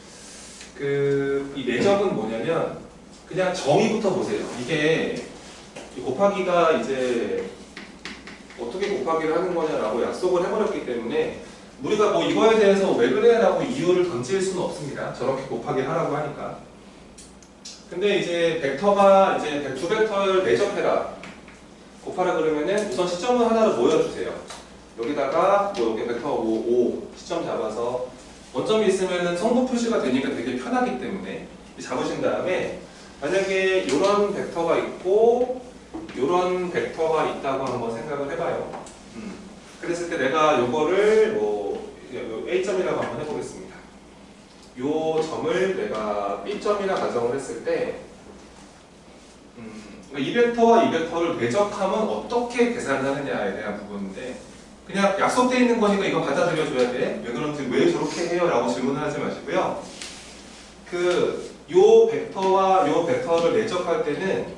이 내적은 뭐냐면 그냥 정의부터 보세요. 이게 이 곱하기가 이제 어떻게 곱하기를 하는 거냐라고 약속을 해버렸기 때문에 우리가 뭐 이거에 대해서 왜 그래라고 이유를 던질 수는 없습니다. 저렇게 곱하기 하라고 하니까. 근데 이제 벡터가 이제 두 벡터를 내적해라 곱하라 그러면은 우선 시점을 하나로 모여주세요. 여기다가 뭐 여기 벡터 5 시점 잡아서 원점이 있으면은 성분 표시가 되니까 되게 편하기 때문에 잡으신 다음에 만약에 이런 벡터가 있고 이런 벡터가 있다고 한번 생각을 해봐요. 그랬을 때 내가 요거를 뭐 A점이라고 한번 해보겠습니다. 요 점을 내가 B점이라 가정을 했을 때 이 벡터와 이 벡터를 내적하면 어떻게 계산을 하느냐에 대한 부분인데 그냥 약속되어 있는 거니까 이거 받아들여줘야 돼. 왜 그런지 왜 저렇게 해요? 라고 질문을 하지 마시고요. 요 벡터와 요 벡터를 내적할 때는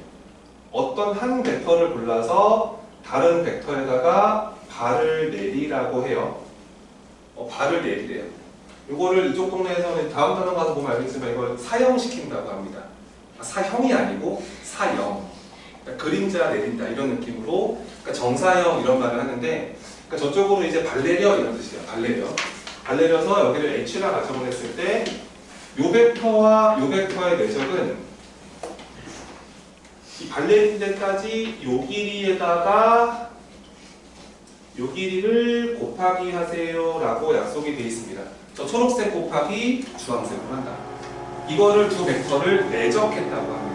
어떤 한 벡터를 골라서 다른 벡터에다가 발을 내리라고 해요. 발을 내리래요. 요거를 이쪽 동네에서는 다음 단어 가서 보면 알겠지만 이걸 사형시킨다고 합니다. 사형이 아니고 사형. 그러니까 그림자 내린다 이런 느낌으로 그러니까 정사형 이런 말을 하는데 그러니까 저쪽으로 이제 발 내려 이런 뜻이에요. 발 내려. 발 내려서 여기를 H라 가정을 했을 때 요 벡터와 요 벡터의 내적은 이 발 내린 데까지 요 길이에다가 요 길이를 곱하기 하세요 라고 약속이 되어 있습니다. 저 초록색 곱하기 주황색으로 한다. 이거를 두 벡터를 내적했다고 합니다.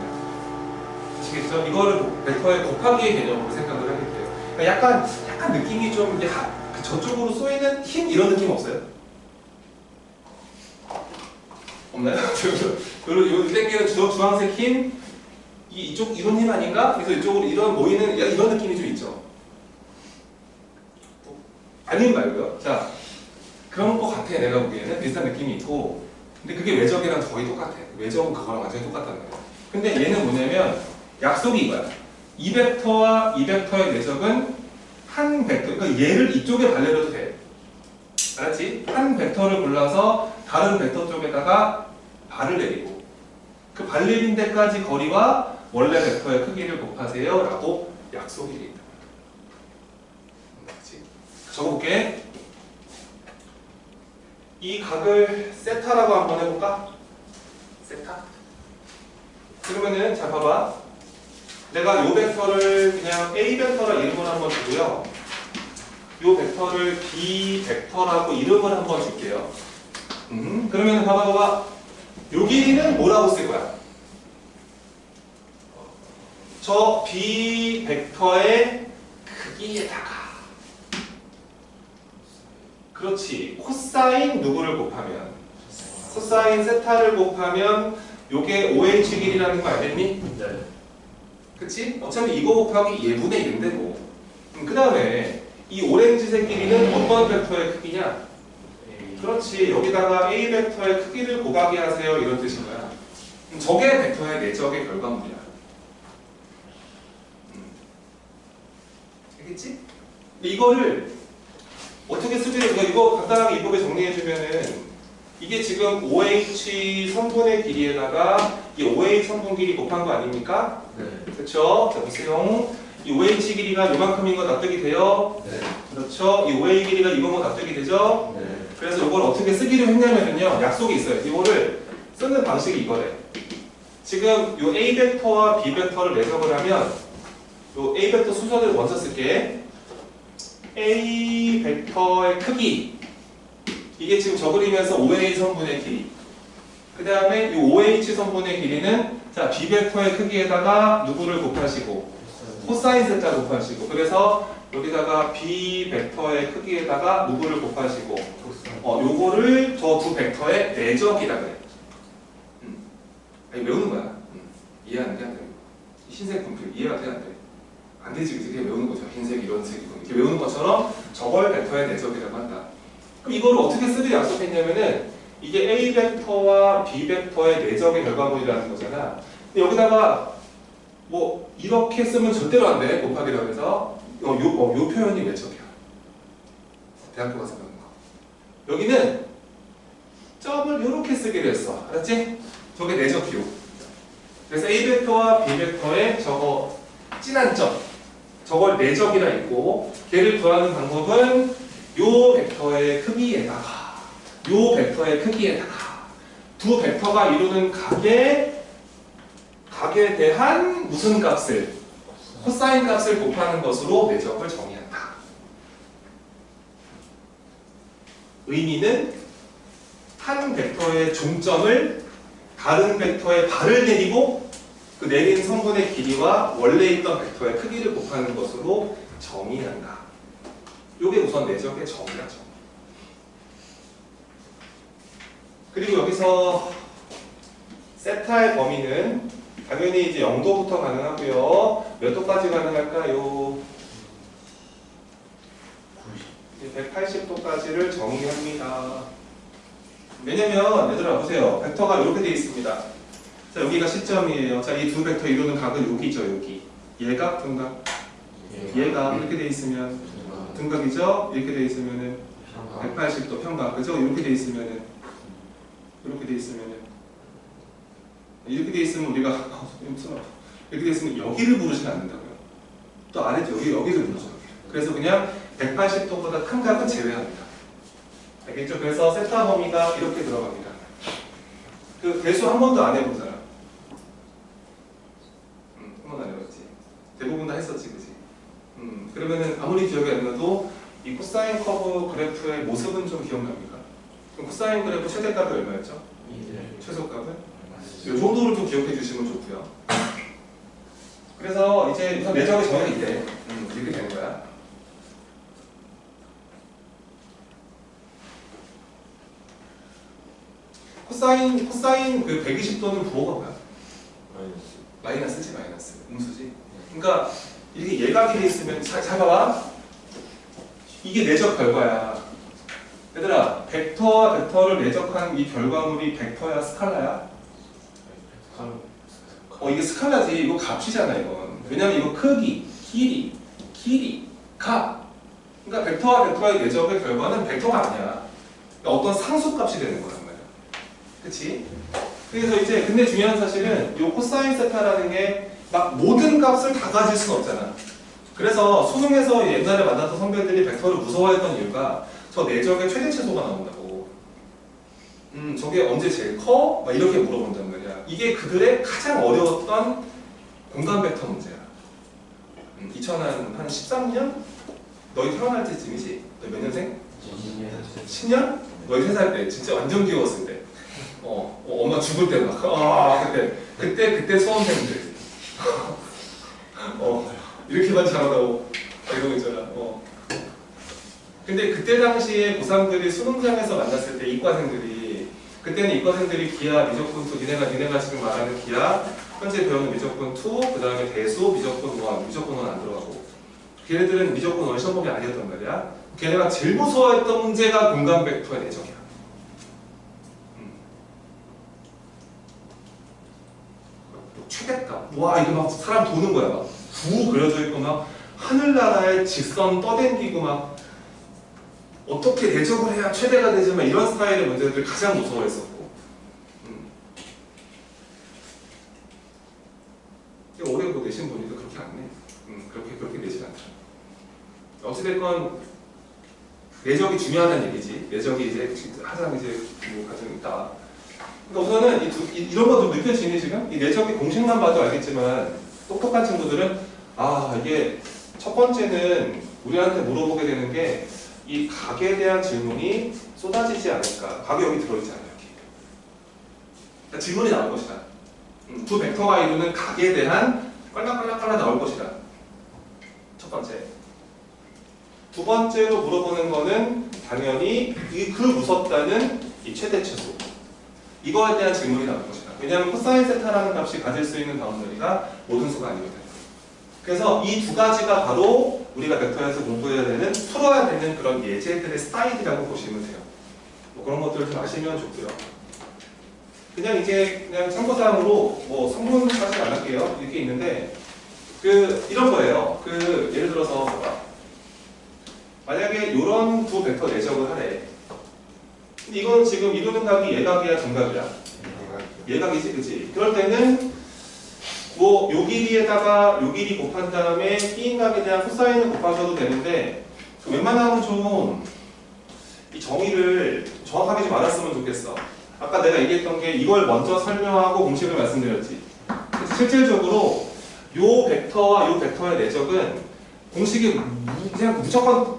아시겠죠? 이거를 벡터의 곱하기의 개념으로 생각을 하게 돼요. 그러니까 약간 느낌이 좀 이게 저쪽으로 쏘이는 힘 이런 느낌 없어요? 없나요? 그리고 요 땡기는 주황색 힘 이쪽 이런 힘 아닌가? 그래서 이쪽으로 이런 모이는 이런 느낌이 좀 있죠. 아님 말고요. 자, 그런 것 같아. 내가 보기에는 비슷한 느낌이 있고, 근데 그게 외적이랑 거의 똑같아. 외적은 그거랑 완전히 똑같다는 거예요. 근데 얘는 뭐냐면 약속이 이거야. 이 벡터와 이 벡터의 내적은 한 벡터, 그러니까 얘를 이쪽에 발려도 돼. 알았지? 한 벡터를 골라서 다른 벡터 쪽에다가 발을 내리고 그 발 내린 데까지 거리와 원래 벡터의 크기를 곱하세요 라고 약속이 되어 있다. 적어볼게. 이 각을 세타라고 한번 해볼까? 세타? 그러면은 자 봐봐. 내가 요 벡터를 그냥 A 벡터라 이름을 한번 주고요. 요 벡터를 B 벡터라고 이름을 한번 줄게요. 그러면 봐봐. 요 길이는 뭐라고 쓸 거야? 저 B 벡터의 크기에다가 그렇지. 코사인 누구를 곱하면 코사인 세타를 곱하면 요게 OH 길이라는 거 알겠니? 네. 그치? 어차피 이거 곱하기 얘분의 1인데 뭐. 그 다음에 이 오렌지색 길이는 어떤 벡터의 크기냐? 그렇지. 여기다가 A 벡터의 크기를 곱하기 하세요. 이런 뜻인 거야. 저게 벡터의 내적의 결과물이야. 알겠지? 이거를 어떻게 쓰기를 이거 간단하게 이쁘게 정리해주면은 이게 지금 OH 성분의 길이에다가 이 OH 성분 길이 곱한 거 아닙니까? 네. 그렇죠? 자 보세요. 이 OH 길이가 요만큼인 거 납득이 돼요? 네. 그렇죠? 이 OA 길이가 이거면 납득이 되죠? 네. 그래서 이걸 어떻게 쓰기로 했냐면요. 약속이 있어요. 이거를 쓰는 방식이 이거래. 지금 요 A 벡터와 B 벡터를 내적을 하면 요 A 벡터 순서대로 먼저 쓸게. A 벡터의 크기 이게 지금 저 그리면서 OA 성분의 길이 그 다음에 이 OH 성분의 길이는 자 B 벡터의 크기에다가 누구를 곱하시고 코사인 세타 곱하시고, 그래서 여기다가 b 벡터의 크기에다가 누구를 곱하시고, 요거를 저 두 벡터의 내적이라 그래. 아니, 외우는 거야. 이해하는 게 안 돼. 흰색 분필 이해가 돼, 안 돼? 안 되지, 그치? 그냥 외우는 거죠. 흰색, 이런 색이고. 이렇게 외우는 것처럼 저걸 벡터의 내적이라고 한다. 그럼 이거를 어떻게 쓰기로 약속했냐면은 이게 A 벡터와 B 벡터의 내적의 결과물이라는 거잖아. 근데 여기다가 뭐 이렇게 쓰면 절대로 안 돼. 곱하기라고 해서 요 표현이 내적이야. 대학교 가서 배우는 거. 여기는 점을 이렇게 쓰기로 했어. 알았지? 저게 내적 기호. 그래서 A 벡터와 B 벡터의 저거 진한 점, 저걸 내적이라 있고, 걔를 구하는 방법은 요 벡터의 크기에다가 요 벡터의 크기에다가 두 벡터가 이루는 각에 대한 무슨 값을, 코사인 값을 곱하는 것으로 내적을 정의한다. 의미는 한 벡터의 종점을 다른 벡터의 발을 내리고 그 내린 성분의 길이와 원래 있던 벡터의 크기를 곱하는 것으로 정의한다. 이게 우선 내적의 정의라죠. 그리고 여기서 세타의 범위는 당연히 이제 0도부터 가능하고요. 몇 도까지 가능할까요? 180도까지를 정의합니다. 왜냐면 얘들아 보세요. 벡터가 이렇게 되어 있습니다. 자, 여기가 시점이에요. 자, 이 두 벡터 이루는 각은 여기죠, 여기. 얘가 등각. 얘가 이렇게 되어 있으면 등각이죠. 이렇게 되어 있으면은 180도 평각. 그죠? 이렇게 되어 있으면은 이렇게 되어 있으면은 이렇게 되어 있으면 우리가 이렇게 되어 있으면 여기를 부르시면 안 된다고요. 또 아래쪽 여기를 부르죠. 그래서 그냥 180도보다 큰 각은 제외합니다. 알겠죠? 그래서 세타 범위가 이렇게 들어갑니다. 그 배수 한 번도 안 해본 사람? 한 번도 안 해봤지. 대부분 다 했었지, 그지? 그러면은 아무리 기억이 안 나도 이 코사인 커브 그래프의 모습은 좀 기억납니까? 그럼 코사인 그래프 최대값이 얼마였죠? 최소값은? 이 정도를 좀 기억해 주시면 좋고요. 그래서 이제 우선 내적의 정의가 있대. 이렇게 되는 거야. 코사인 그 120도는 부호가 뭐야? 마이너스지, 마이너스. 음수지. 그러니까 이게 예각이 돼 있으면 잘 봐봐. 이게 내적 결과야. 얘들아, 벡터와 벡터를 내적한 이 결과물이 벡터야, 스칼라야? 이게 스칼라지. 이거 값이잖아, 이건. 왜냐면 이거 크기, 길이, 값. 그러니까 벡터와 벡터의 내적의 결과는 벡터가 아니야. 그러니까 어떤 상수값이 되는 거란 말이야. 그치? 그래서 이제 근데 중요한 사실은 이 코사인 세타라는 게 막 모든 값을 다 가질 수는 없잖아. 그래서 수능에서 옛날에 만났던 선배들이 벡터를 무서워했던 이유가 저 내적의 최대 최소가 나온다고. 저게 언제 제일 커? 막 이렇게 물어본단 말이야. 이게 그들의 가장 어려웠던 공간 벡터 문제야. 2013년? 너희 태어날 때쯤이지? 너희 몇 년생? 10년? 너희 3살 때 진짜 완전 귀여웠을 때. 엄마 죽을 때 막. 그때 수험생들. 이렇게만 잘하다고 이러고 있잖아. 근데 그때 당시에 고3들이 수능장에서 만났을 때 이과생들이 그때는 이과생들이 기하, 미적분 2 니네가 지금 말하는 기하 현재 배우는 미적분 2 그 다음에 대수, 미적분 1 미적분 1은 안 들어가고 걔네들은 미적분 1 시험범위 아니었단 말이야. 걔네가 제일 무서워했던 문제가 공간 벡터의 내적이야. 최대값. 와, 이게 막 사람 도는 거야. 막 부 그려져 있고 막 하늘나라에 직선 떠댕기고 막 어떻게 내적을 해야 최대가 되지 막 이런 스타일의 문제들 가장 무서워했었고. 오래 내신 분이도 그렇게 안 내. 그렇게 내진 않더라. 어찌됐건 내적이 중요하다는 얘기지. 내적이 이제 항상 이제 뭐 가정 있다. 그러니까 우선은 이런 것도 느껴지니 지금? 이 내적의 공식만 봐도 알겠지만 똑똑한 친구들은 이게 첫 번째는 우리한테 물어보게 되는 게 이 각에 대한 질문이 쏟아지지 않을까. 각이 여기 들어있지 않아요. 그러니까 질문이 나올 것이다. 두 벡터가 이루는 각에 대한 빨라빨라 나올 것이다. 두 번째로 물어보는 거는 당연히 그 무섭다는 이 최대 최소. 이거에 대한 질문이 나올 것이다. 왜냐하면 코사인 세타라는 값이 가질 수 있는 바운더리가 모든 수가 아니거든. 그래서 이 두 가지가 바로 우리가 벡터에서 공부해야 되는, 풀어야 되는 그런 예제들의 스타일이라고 보시면 돼요. 뭐 그런 것들을 좀 아시면 좋고요. 그냥 이제 그냥 참고사항으로 뭐 성분까지 안 할게요. 이렇게 있는데 이런 거예요. 예를 들어서 봐봐. 만약에 이런 두 벡터 내적을 하래. 근데 이건 지금 이루는 각이 예각이야, 정각이야? 예각이지, 그치? 그럴 때는 뭐 요 길이에다가 요 길이 곱한 다음에 B인각에 대한 코사인을 곱하셔도 되는데 웬만하면 좀 이 정의를 정확하게 좀 알았으면 좋겠어. 아까 내가 얘기했던 게 이걸 먼저 설명하고 공식을 말씀드렸지. 그래서 실질적으로 요 벡터와 요 벡터의 내적은 공식이 그냥 무조건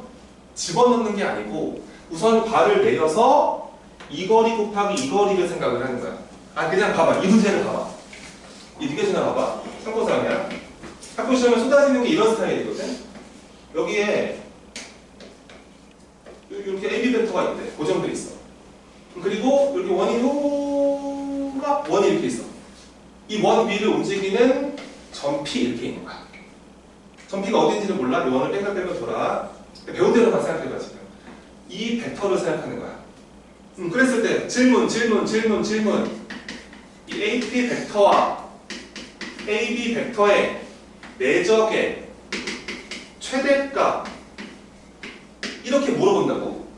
집어넣는 게 아니고 우선 발을 내려서 이 거리 곱하기 이 거리를 생각을 하는 거야. 그냥 봐봐. 이 문제를 봐봐. 이 느껴지나 봐봐. 참고사항이야. 학교 시험에 쏟아지는 게 이런 스타일이거든. 여기에 이렇게 AB 벡터가 있대. 고정돼 있어. 그리고 이렇게 원이 이렇게 있어. 이 원 위를 움직이는 점 P 이렇게 있는 거야. 점 P가 어딘지를 몰라. 이 원을 뺑글뺑글 돌아. 배운 대로만 생각해봐 지금. 이 벡터를 생각하는 거야. 그랬을 때 질문. 이 AP 벡터와 AB 벡터의 내적의 최대값 이렇게 물어본다고?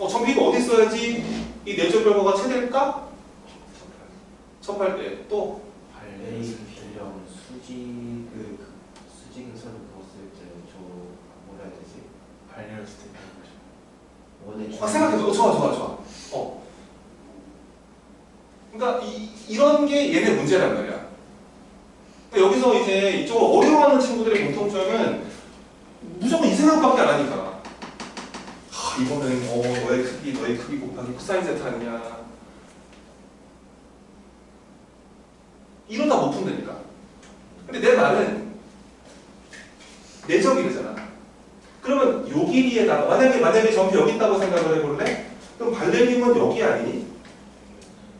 점 P가 어디 있어야지 이 내적 결과가 최대값? 첩할 때 또 발레 필령 수직선을 그었을 때 저 뭐라 해야 되지? 발레를 했을 때 원의 생각해봐. 좋아. 그러니까 이런 게 얘네 문제란 말이야. 그러니까 여기서 이제 이쪽을 어려워하는 친구들의 공통점은 무조건 이 생각밖에 안 하니까. 이거는 너의 크기 곱하기 코사인 세타 아니냐. 이러다 못 푼다니까. 근데 내 말은 내적이잖아. 그러면 요 길이에다가 만약에 점이 여기 있다고 생각을 해볼래? 그럼 발레림은 여기 아니니?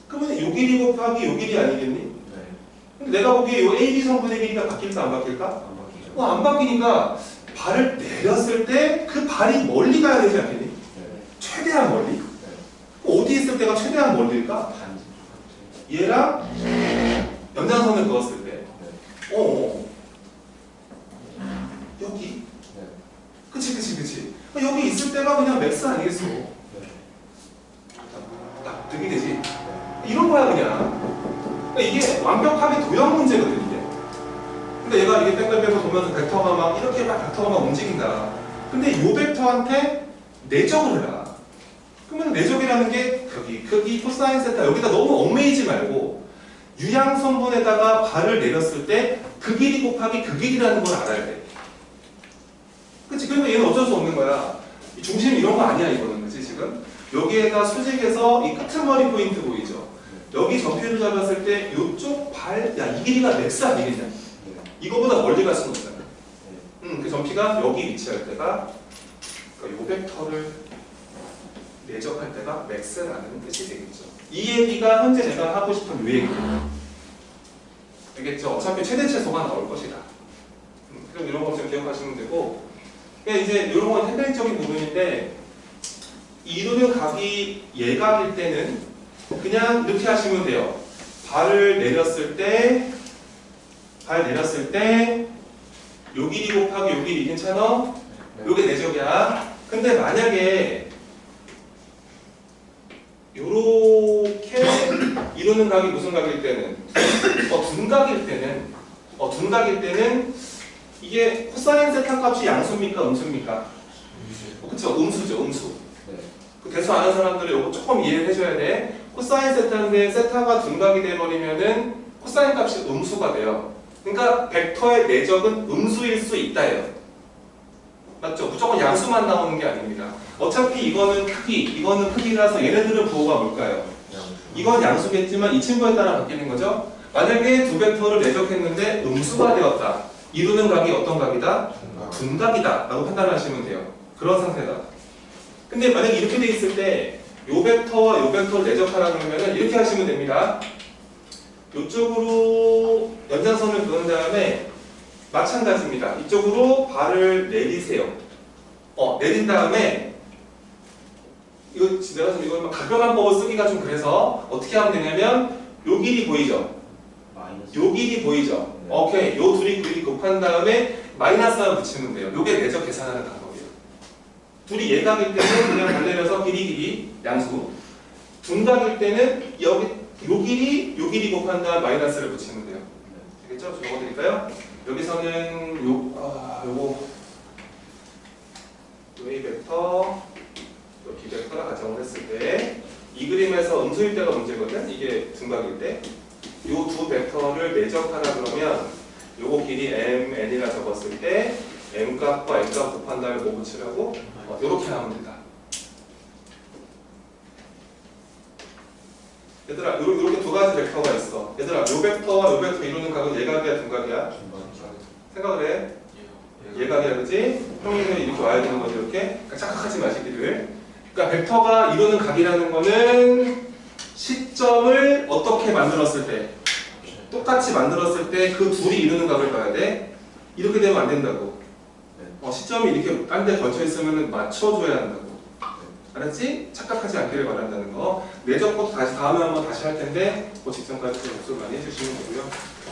그러면 요 길이 곱하기 요 길이 아니겠니? 네. 근데 내가 보기에 요 AB 성분의 길이가 바뀔까 안 바뀔까? 안 바뀌죠. 안 바뀌니까 발을 내렸을 때 그 발이 멀리 가야 되지 않겠니? 네. 최대한 멀리? 어디 있을 때가 최대한 멀리일까? 반지. 얘랑 연장선을 그었을 때. 여기. 네. 그치. 여기 있을 때가 그냥 맥스 아니겠어? 네. 납득이 되지? 이런 거야 그냥. 그러니까 이게 완벽하게 도형 문제거든 이게. 근데 얘가 이게 뺑뺑뺑뺑 돌면서 벡터가 막 이렇게 벡터가 막 움직인다. 근데 요 벡터한테 내적을 해라. 그러면 내적이라는 게 크기, 코사인 세타 여기다 너무 얽매이지 말고 유양선분에다가 발을 내렸을 때 그 길이 곱하기 그 길이라는 걸 알아야 돼. 그치? 그러면 얘는 어쩔 수 없는 거야. 이 중심 이런 거 아니야 이거는. 그치 지금? 여기에다 수직에서 이 끄트머리 포인트 보이죠? 여기 점피를 잡았을 때 이쪽 이 길이가 맥스 아니겠냐? 네. 이거보다 멀리 갈 수는 없잖아. 그 점피가 여기 위치할 때가 그러니까 요 벡터를 내적할 때가 맥스라는 뜻이 되겠죠. 이 얘기가 현재 내가 하고 싶은 요 얘기예요. 알겠죠? 어차피 최대 최소가 나올 것이다. 그럼 이런 거 좀 기억하시면 되고, 이제 이런 건 테크닉적인 부분인데 이루는 각이 예각일 때는 그냥 이렇게 하시면 돼요. 발 내렸을 때 요 길이 곱하기 요 길이 괜찮아? 요게 내적이야. 근데 만약에 요렇게 이루는 각이 무슨 각일 때는 둔각일 때는 이게 코사인 세타 값이 양수입니까 음수입니까? 그쵸? 음수죠. 네. 그 대수 아는 사람들은 이거 조금 이해를 해줘야 돼. 코사인 세타인데 세타가 둔각이 돼버리면은 코사인 값이 음수가 돼요. 그러니까 벡터의 내적은 음수일 수 있다예요. 맞죠? 무조건 양수만 나오는 게 아닙니다. 어차피 이거는 크기라서 얘네들은 부호가 뭘까요? 이건 양수겠지만 이 친구에 따라 바뀌는 거죠. 만약에 두 벡터를 내적했는데 음수가 되었다. 이루는 각이 어떤 각이다? 둔각이다 라고 판단하시면 돼요. 그런 상태다. 근데 만약에 이렇게 돼 있을 때 요 벡터와 요 벡터를 내적하라 그러면 이렇게 하시면 됩니다. 이쪽으로 연장선을 그은 다음에 마찬가지입니다. 이쪽으로 발을 내리세요. 내린 다음에 이거 내가 좀 이거 가변환법을 쓰기가 좀 그래서 어떻게 하면 되냐면 요 길이 보이죠? 마이너스. 요 길이 보이죠? 네. 오케이. 요 둘이 길이 곱한 다음에 마이너스 하나 붙이면 돼요. 요게 내적 계산하는 방법이에요. 둘이 예각일 때는 그냥 발 내려서 길이 양수. 둔각일 때는 여기 요 길이 곱한 다음 마이너스를 붙이면 돼요. 알겠죠? 적어드릴까요? 여기서는 요거 A 벡터, 요 B 벡터라 가정을 했을 때 이 그림에서 음수일 때가 문제거든. 이게 둔각일 때. 요 두 벡터를 내적하라 그러면 요거 길이 mn이라 적었을 때 m 값과 n 값 곱한 다음에 뭐 붙이라고? 요렇게 하면 된다. 얘들아, 요렇게 두 가지 벡터가 있어. 얘들아, 요 벡터와 요 벡터 이루는 각은 예각이야, 둔각이야? 생각을 해. 예각이야, 그지? 평행이 이렇게 와야 되는 거지, 이렇게. 그러니까 착각하지 마시기를. 그러니까 벡터가 이루는 각이라는 거는 시점을 어떻게 만들었을 때, 똑같이 만들었을 때 그 둘이 이루는 각을 봐야 돼. 이렇게 되면 안 된다고. 시점이 이렇게 딴 데 걸쳐 있으면 맞춰줘야 한다고. 알았지? 착각하지 않기를 바란다는 거. 내적 것도 다음에 한번 다시 할 텐데 그 직전까지 좀 목소리 많이 해주시면 되고요.